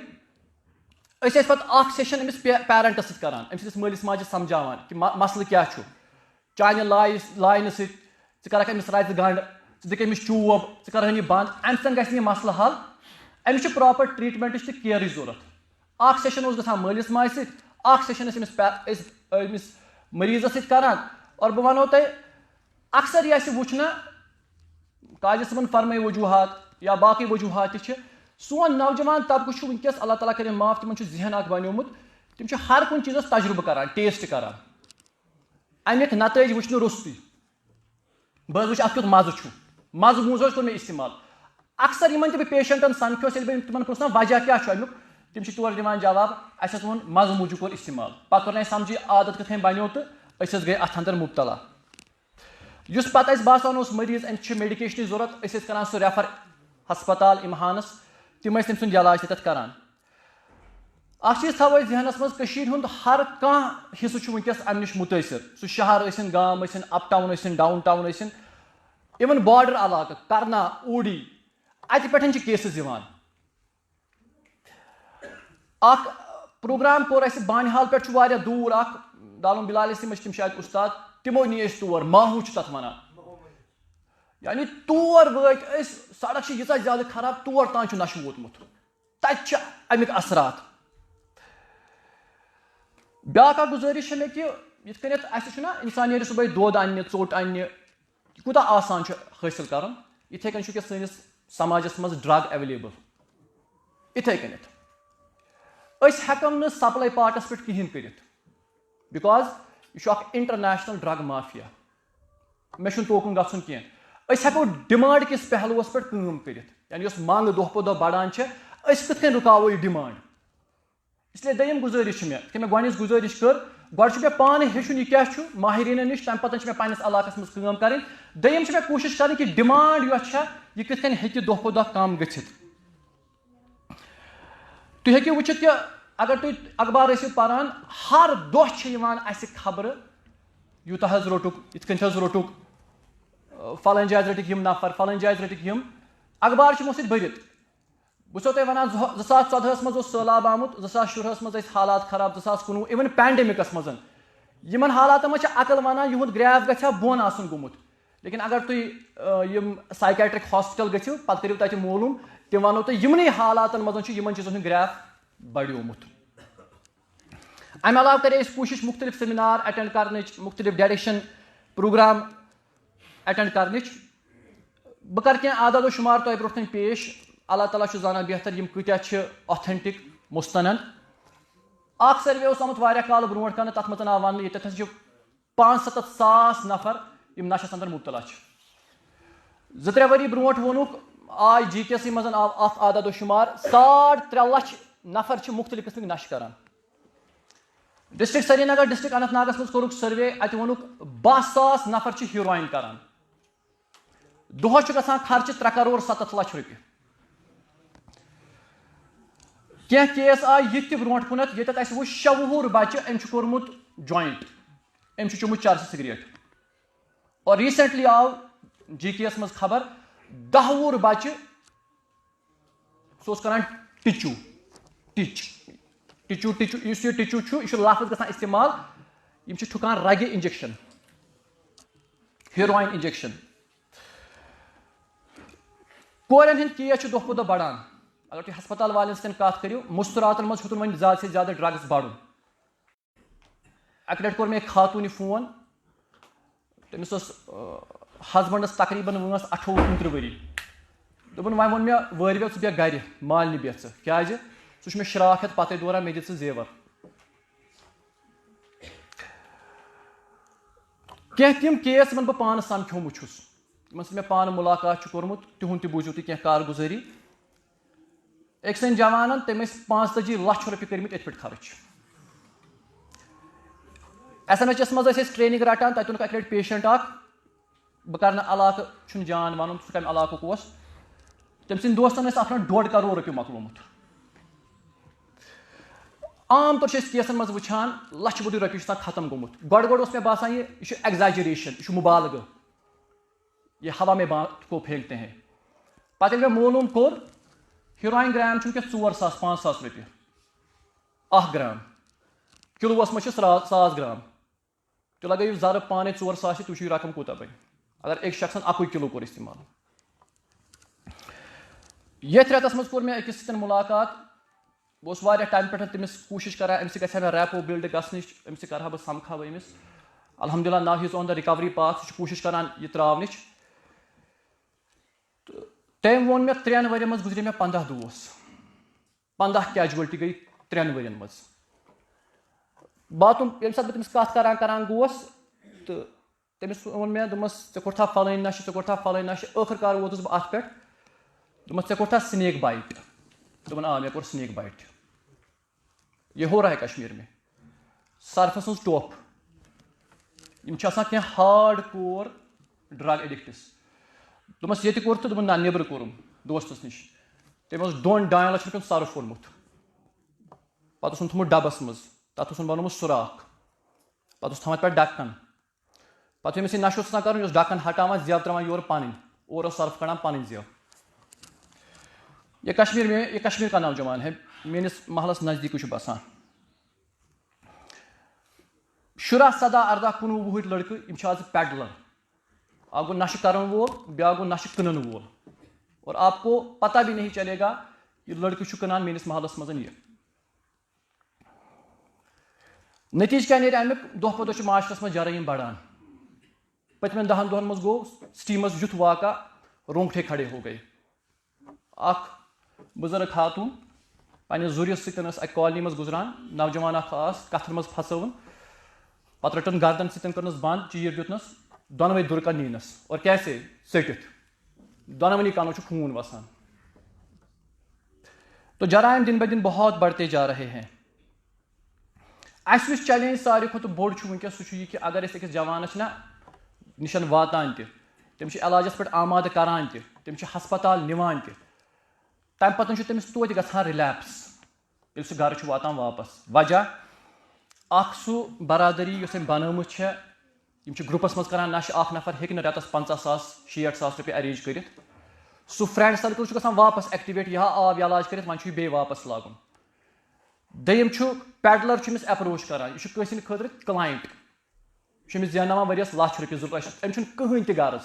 أسۍ ٲسۍ پَتہٕ اَکھ سیشن أمِس پیرنٹس سۭتۍ کران, أمۍ سٕنٛدِس مٲلِس ماجہِ سمجھاوان کہِ مسلہٕ کیاہ چھُ. چانہِ لاینہٕ سۭتۍ ژٕ کرکھ أمِس رَزِ گنٛڈ, ژٕ دِکھ أمِس چوب, ژٕ کرہن یہِ بنٛد, اَمہِ سۭتۍ گژھِ نہٕ یہِ مسلہٕ حل. أمِس چھِ پراپر ٹریٖٹمنٹٕچ تہٕ کِیرٕچ ضوٚرتھ. اکھ سیشن اوس گژھان مٲلِس ماجہِ سۭتۍ, اکھ سیشن ٲسۍ أمِس مٔریٖضس سۭتۍ کران. اور بہٕ وَنو تۄہہِ اکثر یہِ اَسہِ وٕچھنہ قاضی صٲبن فرمٲے وجوٗہات یا باقٕے وجوٗہات تہِ چھِ, سون نوجوان طبقہٕ چھُ وٕنکیٚس اللہ تعالیٰ کٔرِنۍ معاف تِمن چھُ ذہن اکھ بنیومُت, تِم چھِ ہر کُنہِ چیٖزس تجرُبہٕ کران, ٹیسٹ کران, امیِکۍ نتٲیج وٕچھنہٕ روٚستُے. بہٕ حظ وٕچھِ اَتھ کیُتھ مزٕ چھُ, مزٕ موٗجوٗب کوٚر مےٚ استعمال. اکثر یِمن تہِ بہٕ پیشنٹن سمکھیوس ییٚلہِ بہٕ تِمن پرٛژھان وجہ کیاہ چھُ امیُک, تِم چھِ تورٕ دِوان جواب اَسہِ حظ ووٚن مزٕ موٗجوٗب کوٚر استعمال. پتہٕ کوٚر نہٕ اَسہِ سمجھی عادت کِتھ کٔنۍ بنیو تہٕ أسۍ حظ گٔے اتھ انٛدر مُبتلا. یُس پتہٕ اَسہِ باسان اوس مٔریٖض أمِس چھِ میڈِکیشنٕچ ضوٚرتھ, أسۍ ٲسۍ کران سُہ ریفر ہسپتال اِمہانس, تِم ٲسۍ تٔمۍ سُنٛد علاج تَتٮ۪تھ کران. اکھ چیٖز تھاوو أسۍ ذہنس منٛز, کٔشیٖر ہُنٛد ہر کانٛہہ حصہٕ چھُ وٕنکیٚس امہِ نِش مُتٲثر. سُہ شہر ٲسِن, گام ٲسِن, اپ ٹاوُن ٲسِن, ڈاوُن ٹاوُن ٲسِن, اِوٕن باڈر علاقہٕ کرنا, اوٗڈی, اَتہِ پٮ۪ٹھ چھِ کیسز یِوان. اکھ پروگرام کوٚر اَسہِ بانِحال پٮ۪ٹھ چھُ واریاہ دوٗر اکھ, دالم بِلال ٲسۍ تِم چھِ اَتہِ اُستاد, تِمو نی أسۍ تور, ماہوٗ چھِ تتھ وَنان. یعنی تور وٲتۍ أسۍ, سڑک چھِ ییٖژاہ زیادٕ خراب, تور تام چھُ نشہٕ ووتمُت, تتہِ چھِ امیِکۍ اثرات. بیاکھ اکھ گُزٲرِش چھِ مےٚ کہِ یِتھ کٔنٮ۪تھ اَسہِ چھُنہ اِنسان نیرِ صُبحٲے دۄد اَننہِ, ژوٚٹ اَننہِ, یہِ کوٗتاہ آسان چھُ حٲصِل کَرُن, یِتھَے کٔنۍ چھُ وٕنکٮ۪س سٲنِس سماجس منٛز ڈرٛگ ایویلیبٕل. یِتھَے کٔنٮ۪تھ أسۍ ہٮ۪کو نہٕ سپلاے پاٹس پٮ۪ٹھ کِہینۍ کٔرِتھ, بِکاز یہِ چھُ اکھ انٹرنیشنل ڈرٛگ مافیا. مےٚ چھُنہٕ توکُن گژھُن کینٛہہ. أسۍ ہٮ۪کو ڈِمانڈ کِس پہلوٗوس پٮ۪ٹھ کٲم کٔرِتھ, یعنی یۄس منٛگ دۄہ کھۄتہٕ دۄہ بڑان چھِ, أسۍ کِتھ کٔنۍ رُکاوو یہِ ڈِمانڈ. اس لیے دوٚیِم گُزٲرِش چھِ مےٚ, یِتھ کٔنۍ مےٚ گۄڈنِچ گُزٲرِش کٔر, گۄڈٕ چھُ مےٚ پانہٕ ہیٚچھُن یہِ کیاہ چھُ ماہریٖنن نِش, تَمہِ پتہٕ چھِ مےٚ پنٕنِس علاقس منٛز کٲم کَرٕنۍ. دوٚیِم چھِ مےٚ کوٗشِش کَرٕنۍ کہِ ڈِمانڈ یۄس چھےٚ یہِ کِتھ کٔنۍ ہیٚکہِ دۄہ کھۄتہٕ دۄہ کم گٔژھِتھ. تُہۍ ہیٚکِو وٕچھِتھ کہِ اگر تُہۍ اخبار ٲسِو پران, ہر دۄہ چھِ یِوان اَسہِ خبرٕ, یوٗتاہ حظ روٚٹُکھ, یِتھ کٔنۍ حظ روٚٹُکھ, فلٲنۍ جایہِ رٔٹِکھ یِم نفر, فلٲنۍ جایہِ رٔٹِکھ یِم. اخبار چھِ یِمو سۭتۍ بٔرِتھ. بہٕ چھُسو تۄہہِ وَنان 2014 منٛز اوس سہلاب آمُت, 2016 منٛز ٲسۍ حالات خراب, 2019 اِوٕن پینڈیمِکس منٛز. یِمن حالاتن منٛز چھِ عقل وَنان یِہُنٛد گریف گژھِ ہا بۄن آسُن گوٚمُت, لیکِن اگر تُہۍ یِم سایکیٹرک ہاسپِٹل گٔژھِو پتہٕ کٔرِو تَتہِ معلوٗم, تِم وَنو تۄہہِ یِمنٕے حالاتن منٛز چھُ یِمن چیٖزن ہُنٛد گریف بڑیومُت. اَمہِ علاوٕ کَرے اَسہِ کوٗشِش مُختٔلِف سیمِنار ایٹینڈ کرنٕچ, مُختٔلِف ڈیڈِکشن پروگرام ایٹینڈ کرنٕچ. بہٕ کَرٕ کینٛہہ عاداد و شُمار تۄہہِ برونٛٹھ کَنۍ پیش. اللہ تعالیٰ چھُ زانان بہتر یِم کۭتیاہ چھِ اوتھینٹِک, مُستند. اکھ سٔروے اوس آمُت واریاہ کال برونٛٹھ کرنہٕ, تَتھ منٛز آو وَننہٕ ییٚتٮ۪تھ ہسا چھِ 75,000 نفر یِم نشس انٛدر مُبتلا چھِ. 2-3 ؤری برونٛٹھ ووٚنُکھ, آے جی کے سی منٛز آو اکھ عاداد و شُمار, 3.5 لچھ نفر چھِ مُختٔلِف قٕسمٕکۍ نشہٕ کران. ڈسٹرکٹ سری نگر, ڈسٹرکٹ اننت ناگس منٛز کوٚرُکھ سٔروے, اَتہِ ووٚنُکھ 20,000 نفر چھِ ہیٖرویِن کران. دۄہس چھُ گژھان خرچہٕ 3.7 کروڑ رۄپیہِ. کینٛہہ کیس آے یِتھ تہِ برونٛٹھ کُنتھ ییٚتٮ۪تھ اَسہِ وٕچھ 6 وُہُر بچہِ, أمۍ چھُ کوٚرمُت جویِنٹ, أمۍ چھُ چوٚمُت چرسہِ سِگریٹ. اور ریٖسنٹلی آو جی کے یس منٛز خبر, 10 وُہُر بچہِ, سُہ اوس کران ٹِچوٗ, یُس یہِ ٹِچوٗ چھُ, یہِ چھُ لفظ گژھان استعمال, یِم چھِ ٹھُکان رگہِ انجیکشن, ہیٖرویِن انجیکشن. کورٮ۪ن ہٕنٛدۍ کیس چھِ دۄہ کھۄتہٕ دۄہ بڑان. اگر تُہۍ ہسپتال والٮ۪ن سۭتۍ کتھ کٔرِو, مُستُراتن منٛز ہیوٚتُن وۄنۍ زیادٕ سے زیادٕ ڈرگٕس بڑُن. اکہِ لٹہِ کوٚر مےٚ خاتوٗنہِ فون, تٔمِس اوس ہسبنڈس تقریٖبن وٲنٛس 28-29 ؤری. دوٚپُن وۄنۍ ووٚن مےٚ وٲرۍوِ ژٕ بیٚہہ گرِ, مالنہِ بیٚہہ ژٕ, کیٛازِ سُہ چھُ مےٚ شراکھ ہٮ۪تھ پتے دوران, مےٚ دِ ژٕ زیور. کینٛہہ تِم کیس یِمن بہٕ پانہٕ سمکھیومُت چھُس, یِمن سۭتۍ مےٚ پانہٕ مُلاقات چھُ کوٚرمُت, تِہُنٛد تہِ بوٗزِو تُہۍ کینٛہہ کارگُزٲری. أکۍ سٕنٛدۍ جوانن تٔمۍ ٲسۍ 45 لچھ رۄپیہِ کٔرمٕتۍ أتھۍ پٮ۪ٹھ خرٕچ. ایس ایم ایچ ایس منٛز ٲسۍ أسۍ ٹرینِنگ رٹان, تتہِ اوٚنُکھ اکہِ لٹہِ پیشنٹ اکھ, بہٕ کرٕ نہٕ علاقہٕ چھُنہٕ جان ونُن سُہ کمہِ علاقُک اوس, تٔمۍ سٕنٛدۍ دوستن ٲسۍ اتھ منٛز 1.5 کروڑ رۄپیہِ مۄکلومُت. عام طور کیسن مز وچھان لچھ بوٚدُے رۄپیہِ چھُ ختم گوٚمُت گۄڈٕ اوس مےٚ باسان یہ چھُ ایگزیجریشن یہ چھُ مُبالغہٕ یہ ہوا میں بات کو پھینکتے ہیں پتہٕ ییٚلہِ مےٚ معلوٗم کوٚر ہیٖروین گرام چھُ وٕنکٮ۪س 4,000 5,000 رۄپیہِ 1 گرام کِلوٗوَس منٛز چھِ 1,000 گرام تُہۍ لگٲیِو ضرب پانے 4,000 تُہۍ وٕچھِو یہِ رقم کوٗتاہ بنہِ اگر أکۍ شخصن 1 کِلوٗ کوٚر استعمال. یتھ رٮ۪تس منٛز کوٚر مےٚ أکِس سۭتۍ مُلاقات بہٕ اوسُس واریاہ ٹایمہٕ پٮ۪ٹھ تٔمِس کوٗشِش کران أمِس سۭتۍ گژھِ ہا مےٚ ریپو بِلڈ گژھنٕچ أمِس سۭتۍ کرٕ ہا بہٕ سمکھٕ ہا بہٕ أمِس الحمدللہ ناو ہی از آن دا رِکوری پاتھ سُہ چھُ کوٗشِش کران یہِ ترٛاونٕچ تہٕ تٔمۍ ووٚن مےٚ 3 ؤرین منٛز گُزرے مےٚ 15 دوس 15 کیجوَلٹی گٔے 3 ؤرین منٛز. باتُم ییٚمہِ ساتہٕ بہٕ تٔمِس کَتھ کران گوس تہٕ تٔمِس ووٚن مےٚ دوٚپمَس ژےٚ کوٚرتھا فلٲنۍ نشہٕ ژےٚ کوٚرتھا فلٲنۍ نشہٕ ٲخٕر کار ووتُس بہٕ اَتھ پٮ۪ٹھ دوٚپمَس ژےٚ کوٚرتھا سنیک بایٹ تہِ دوٚپُن آ مےٚ کوٚر سنیک بایٹ تہِ. یہ ہو رہا ہے کشمیر میں سرفس ہٕنٛز ٹوپھ یِم چھِ آسان کینٛہہ ہاڈ کور ڈرگ ایڈکٹس دوٚپمَس ییٚتہِ کوٚر تہٕ دوٚپُن نہ نیٚبرٕ کوٚرُم دوستس نِش تٔمۍ اوس 2-2 لچھ رۄپیَن سرف اوٚنمُت پتہٕ اوسُن تھوٚمُت ڈبس منٛز تتھ اوسُن بنومُت سُراخ پتہٕ اوس تھاوان پٮ۪ٹھ ڈکن پتہٕ ییٚمِس یہِ نشہٕ اوس آسان کرُن یہِ اوس ڈکن ہٹاوان زٮ۪و تراوان یورٕ پنٕنۍ اورٕ اوس سرف کڑان پنٕنۍ زٮ۪و. یہ کشمیر کا نوجوان ہے میٲنِس محلس نزدیٖکٕے چھُ بسان 17 17 18 19 وُہٕرۍ لڑکہٕ یِم چھِ آز پیڈلر اکھ گوٚو نشہٕ کرن وول بیٛاکھ گوٚو نشہٕ کٕنن وول اور آپ کو پتہ بھی نہیں چلے گا یہ لڑکہٕ چھُ کٕنان میٲنِس محلس منٛز یہِ. نتیٖجہٕ کیٛاہ نیرِ امیُک دۄہ کھۄتہٕ دۄہ چھُ معاشرس منٛز جرٲیِم بڑان پٔتمٮ۪ن 10 دۄہن منٛز گوٚو سٹی یُتھ واقعہ رونٛگٹے کھڑے ہو گئے. اکھ بُزرگ خاتوٗن پننِس ذُرِس سۭتۍ ٲس اکہِ کالنی منٛز گُزران نوجوان اکھ آس کتھن منٛز پھسٲوٕن پتہٕ رٔٹٕن گردن سۭتۍ کٔرنَس بنٛد چیٖر دیُتنَس دۄنوَے دُرکن نیٖنَس اور کیسے ژٔٹِتھ دۄنوٕنی کانو چھُ خوٗن وسان. تو جرائم دن بہ دن بہت بڑھتے جا رہے ہیں. اَسہِ یُس چیلینج ساروی کھۄتہٕ بوٚڑ چھُ وٕنکیٚس سُہ چھُ یہِ کہِ اگر أسۍ أکِس جوانس چھِنہ نِشن واتان تہِ تِم چھِ علاجس پٮ۪ٹھ آمادٕ کران تہِ تِم چھِ ہسپتال نِوان تہِ تمہِ پتہٕ چھُ تٔمِس توتہِ گژھان رِلیپس ییٚلہِ سُہ گرٕ چھُ واتان واپس. وجہ اکھ سُہ برادری یۄس أمۍ بنٲومٕژ چھےٚ یِم چھِ گرُپس منٛز کران نشہٕ اکھ نفر ہیٚکہِ نہٕ رٮ۪تس 50,000-60,000 رۄپیہِ ارینج کٔرِتھ سُہ فرینڈ سرکل چھُ گژھان واپس ایکٹِویٹ یہِ آو علاج کٔرِتھ وۄنۍ چھُ یہِ بیٚیہِ واپس لاگُن. دوٚیِم چھُ پیڈلر چھُ أمِس اٮ۪پروچ کران یہِ چھُ کٲنٛسہِ ہِنٛدِ خٲطرٕ کلاینٹ یہِ چھُ أمِس زینناوان ؤرِیَس لچھ رۄپیہِ 2 لچھ أمِس چھُنہٕ کٕہٕنۍ تہِ غرض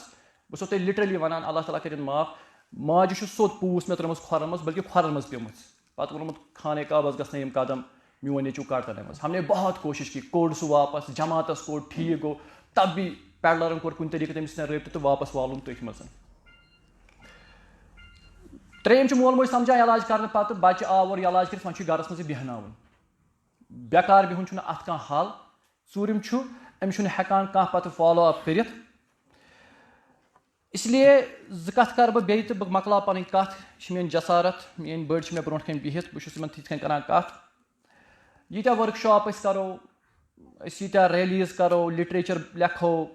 بہٕ چھُسو تۄہہِ لِٹرلی ونان اللہ تعالیٰ کٔرِنۍ معاف ماجہِ چھُ سیوٚد پوٗس مےٚ ترٲومٕژ کھۄرن منٛز بلکہِ کھۄرن منٛز پیٚمٕژ پتہٕ ووٚنمُت خانے کعبس گژھنٲیِم قدم میون نیٚچوٗ کڑتن منٛز ہم نے بہت کوٗشش کی کوٚڑ سُہ واپس جماعتس کوٚڑ ٹھیٖک گوٚو تب بھی پیڈلرن کوٚر کُنہِ طریٖقہٕ تٔمِس سۭتۍ رٲبطہٕ تہٕ واپس والُن تٔتھۍ منٛز. ترٛیٚیِم چھُ مول موج سمجھان علاج کرنہٕ پتہٕ بچہِ آو اور علاج کٔرِتھ وۄنۍ چھُ گرس منٛز یہِ بیٚہناوُن بیکار بِہُن چھُنہٕ اتھ کانٛہہ حل. ژوٗرِم چھُ أمِس چھُنہٕ ہٮ۪کان کانٛہہ پتہٕ فالو اپ کٔرِتھ. اس لیے 2 کتھٕ کرٕ بہٕ بیٚیہِ تہٕ بہٕ مۄکلاو پنٕنۍ کتھ یہِ چھِ میٲنۍ جسارت میٲنۍ بٔڑۍ چھِ مےٚ برونٛٹھ کَنۍ بِہِتھ بہٕ چھُس یِمن تِتھ کٔنۍ کران کتھ ییٖتیاہ ؤرٕک شاپ أسۍ کرو أسۍ ییٖتیاہ ریلیٖز کرو لِٹریچر لیکھو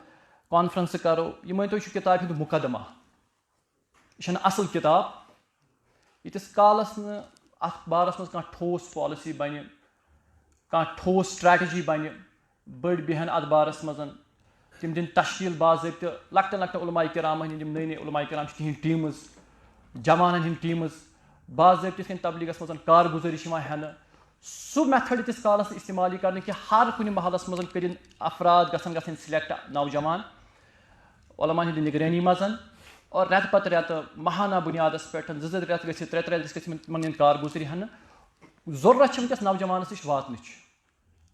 کانفرنسہٕ کرو یہِ مٲنۍتو یہِ چھُ کِتابہِ ہُنٛد مُقدمہ یہِ چھنہٕ اصل کِتاب ییٖتِس کالس نہٕ اتھ بارس منٛز کانٛہہ ٹھوس پالسی بنہِ کانٛہہ ٹھوس سٹریٹجی بنہِ بٔڑۍ بیٚہن اتھ بارس منٛز تِم دِنۍ تشکیٖل باضٲبطہٕ لۄکٹٮ۪ن لۄکٹٮ۪ن علماء کرامن ہِنٛدۍ یِم نٔے نٔے علماء کرام چھِ تِہنٛدۍ ٹیٖمٕز جوانن ہِنٛدۍ ٹیٖمٕز باضٲبطہٕ یِتھ کٔنۍ تبلیٖغس منٛز کارگُزٲری چھِ یِوان ہٮ۪نہٕ سُہ میتھڈ تِس کالس نہٕ استعمال یہِ کرنہٕ کہِ ہر کُنہِ محلس منٛز کٔرِنۍ افراد گژھن سِلیکٹ نوجوان علماء ہِنٛدِ نگرٲنی منٛز اور رٮ۪تہٕ پتہٕ رٮ۪تہٕ ماہانہ بُنیادس پٮ۪ٹھ 2 رٮ۪تھ گٔژھِتھ 3 رٮ۪تھ گٔژھِتھ تِمن ہٕنٛدۍ کارگُزٲری ہٮ۪نہٕ ضروٗرت چھِ وٕنکیٚس نوجوانس نِش واتنٕچ.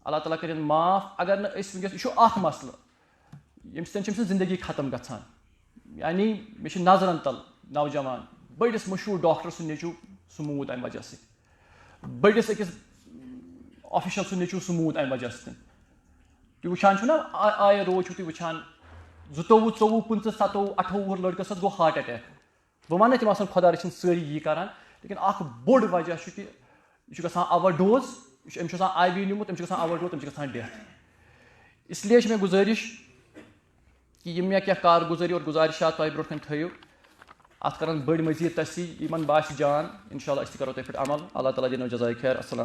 اللہ تعالیٰ کٔرِنۍ معاف اگر نہٕ أسۍ وٕنکیٚس یہِ چھُ اکھ مسلہٕ ییٚمہِ سۭتۍ چھِ أمۍ سٕنٛز زندگی ختم گژھان یعنی مےٚ چھِ نظرن تل نوجوان بٔڑِس مشہوٗر ڈاکٹر سُنٛد نیٚچوٗ سُہ موٗد امہِ وجہ سۭتۍ بٔڑِس أکِس آفِشل سُنٛد نیٚچوٗ سُہ موٗد امہِ وجہ سۭتۍ. تُہۍ وٕچھان چھُو نہ آیہِ روز چھِو تُہۍ وٕچھان 22 24 25 27 28 لڑکس حظ گوٚو ہارٹ اٹیک. بہٕ وَنہٕ تِم آسان خۄدا رٔچھِنۍ سٲری یی کران لیکن اکھ بوٚڑ وجہ چھُ کہِ یہِ چھُ گژھان اوور ڈوز أمِس چھُ آسان IV نیُمُت أمِس چھُ گژھان اوور ڈوز تٔمِس چھِ گژھان ڈیتھ. اس لیے چھِ مےٚ گُزٲرِش کہِ یِم مےٚ کینٛہہ کارگُزٲری اور گُزارِشات تۄہہِ برونٛٹھ کَنۍ تھٲیِو اتھ کرن بٔڑۍ مٔزیٖد تصحیح یِمن باسہِ جان انشاء اللہ أسۍ تہِ کرو تۄہہِ پٮ۪ٹھ عمل. اللہ تعالیٰ دِنو جزایہِ خیر. السلام.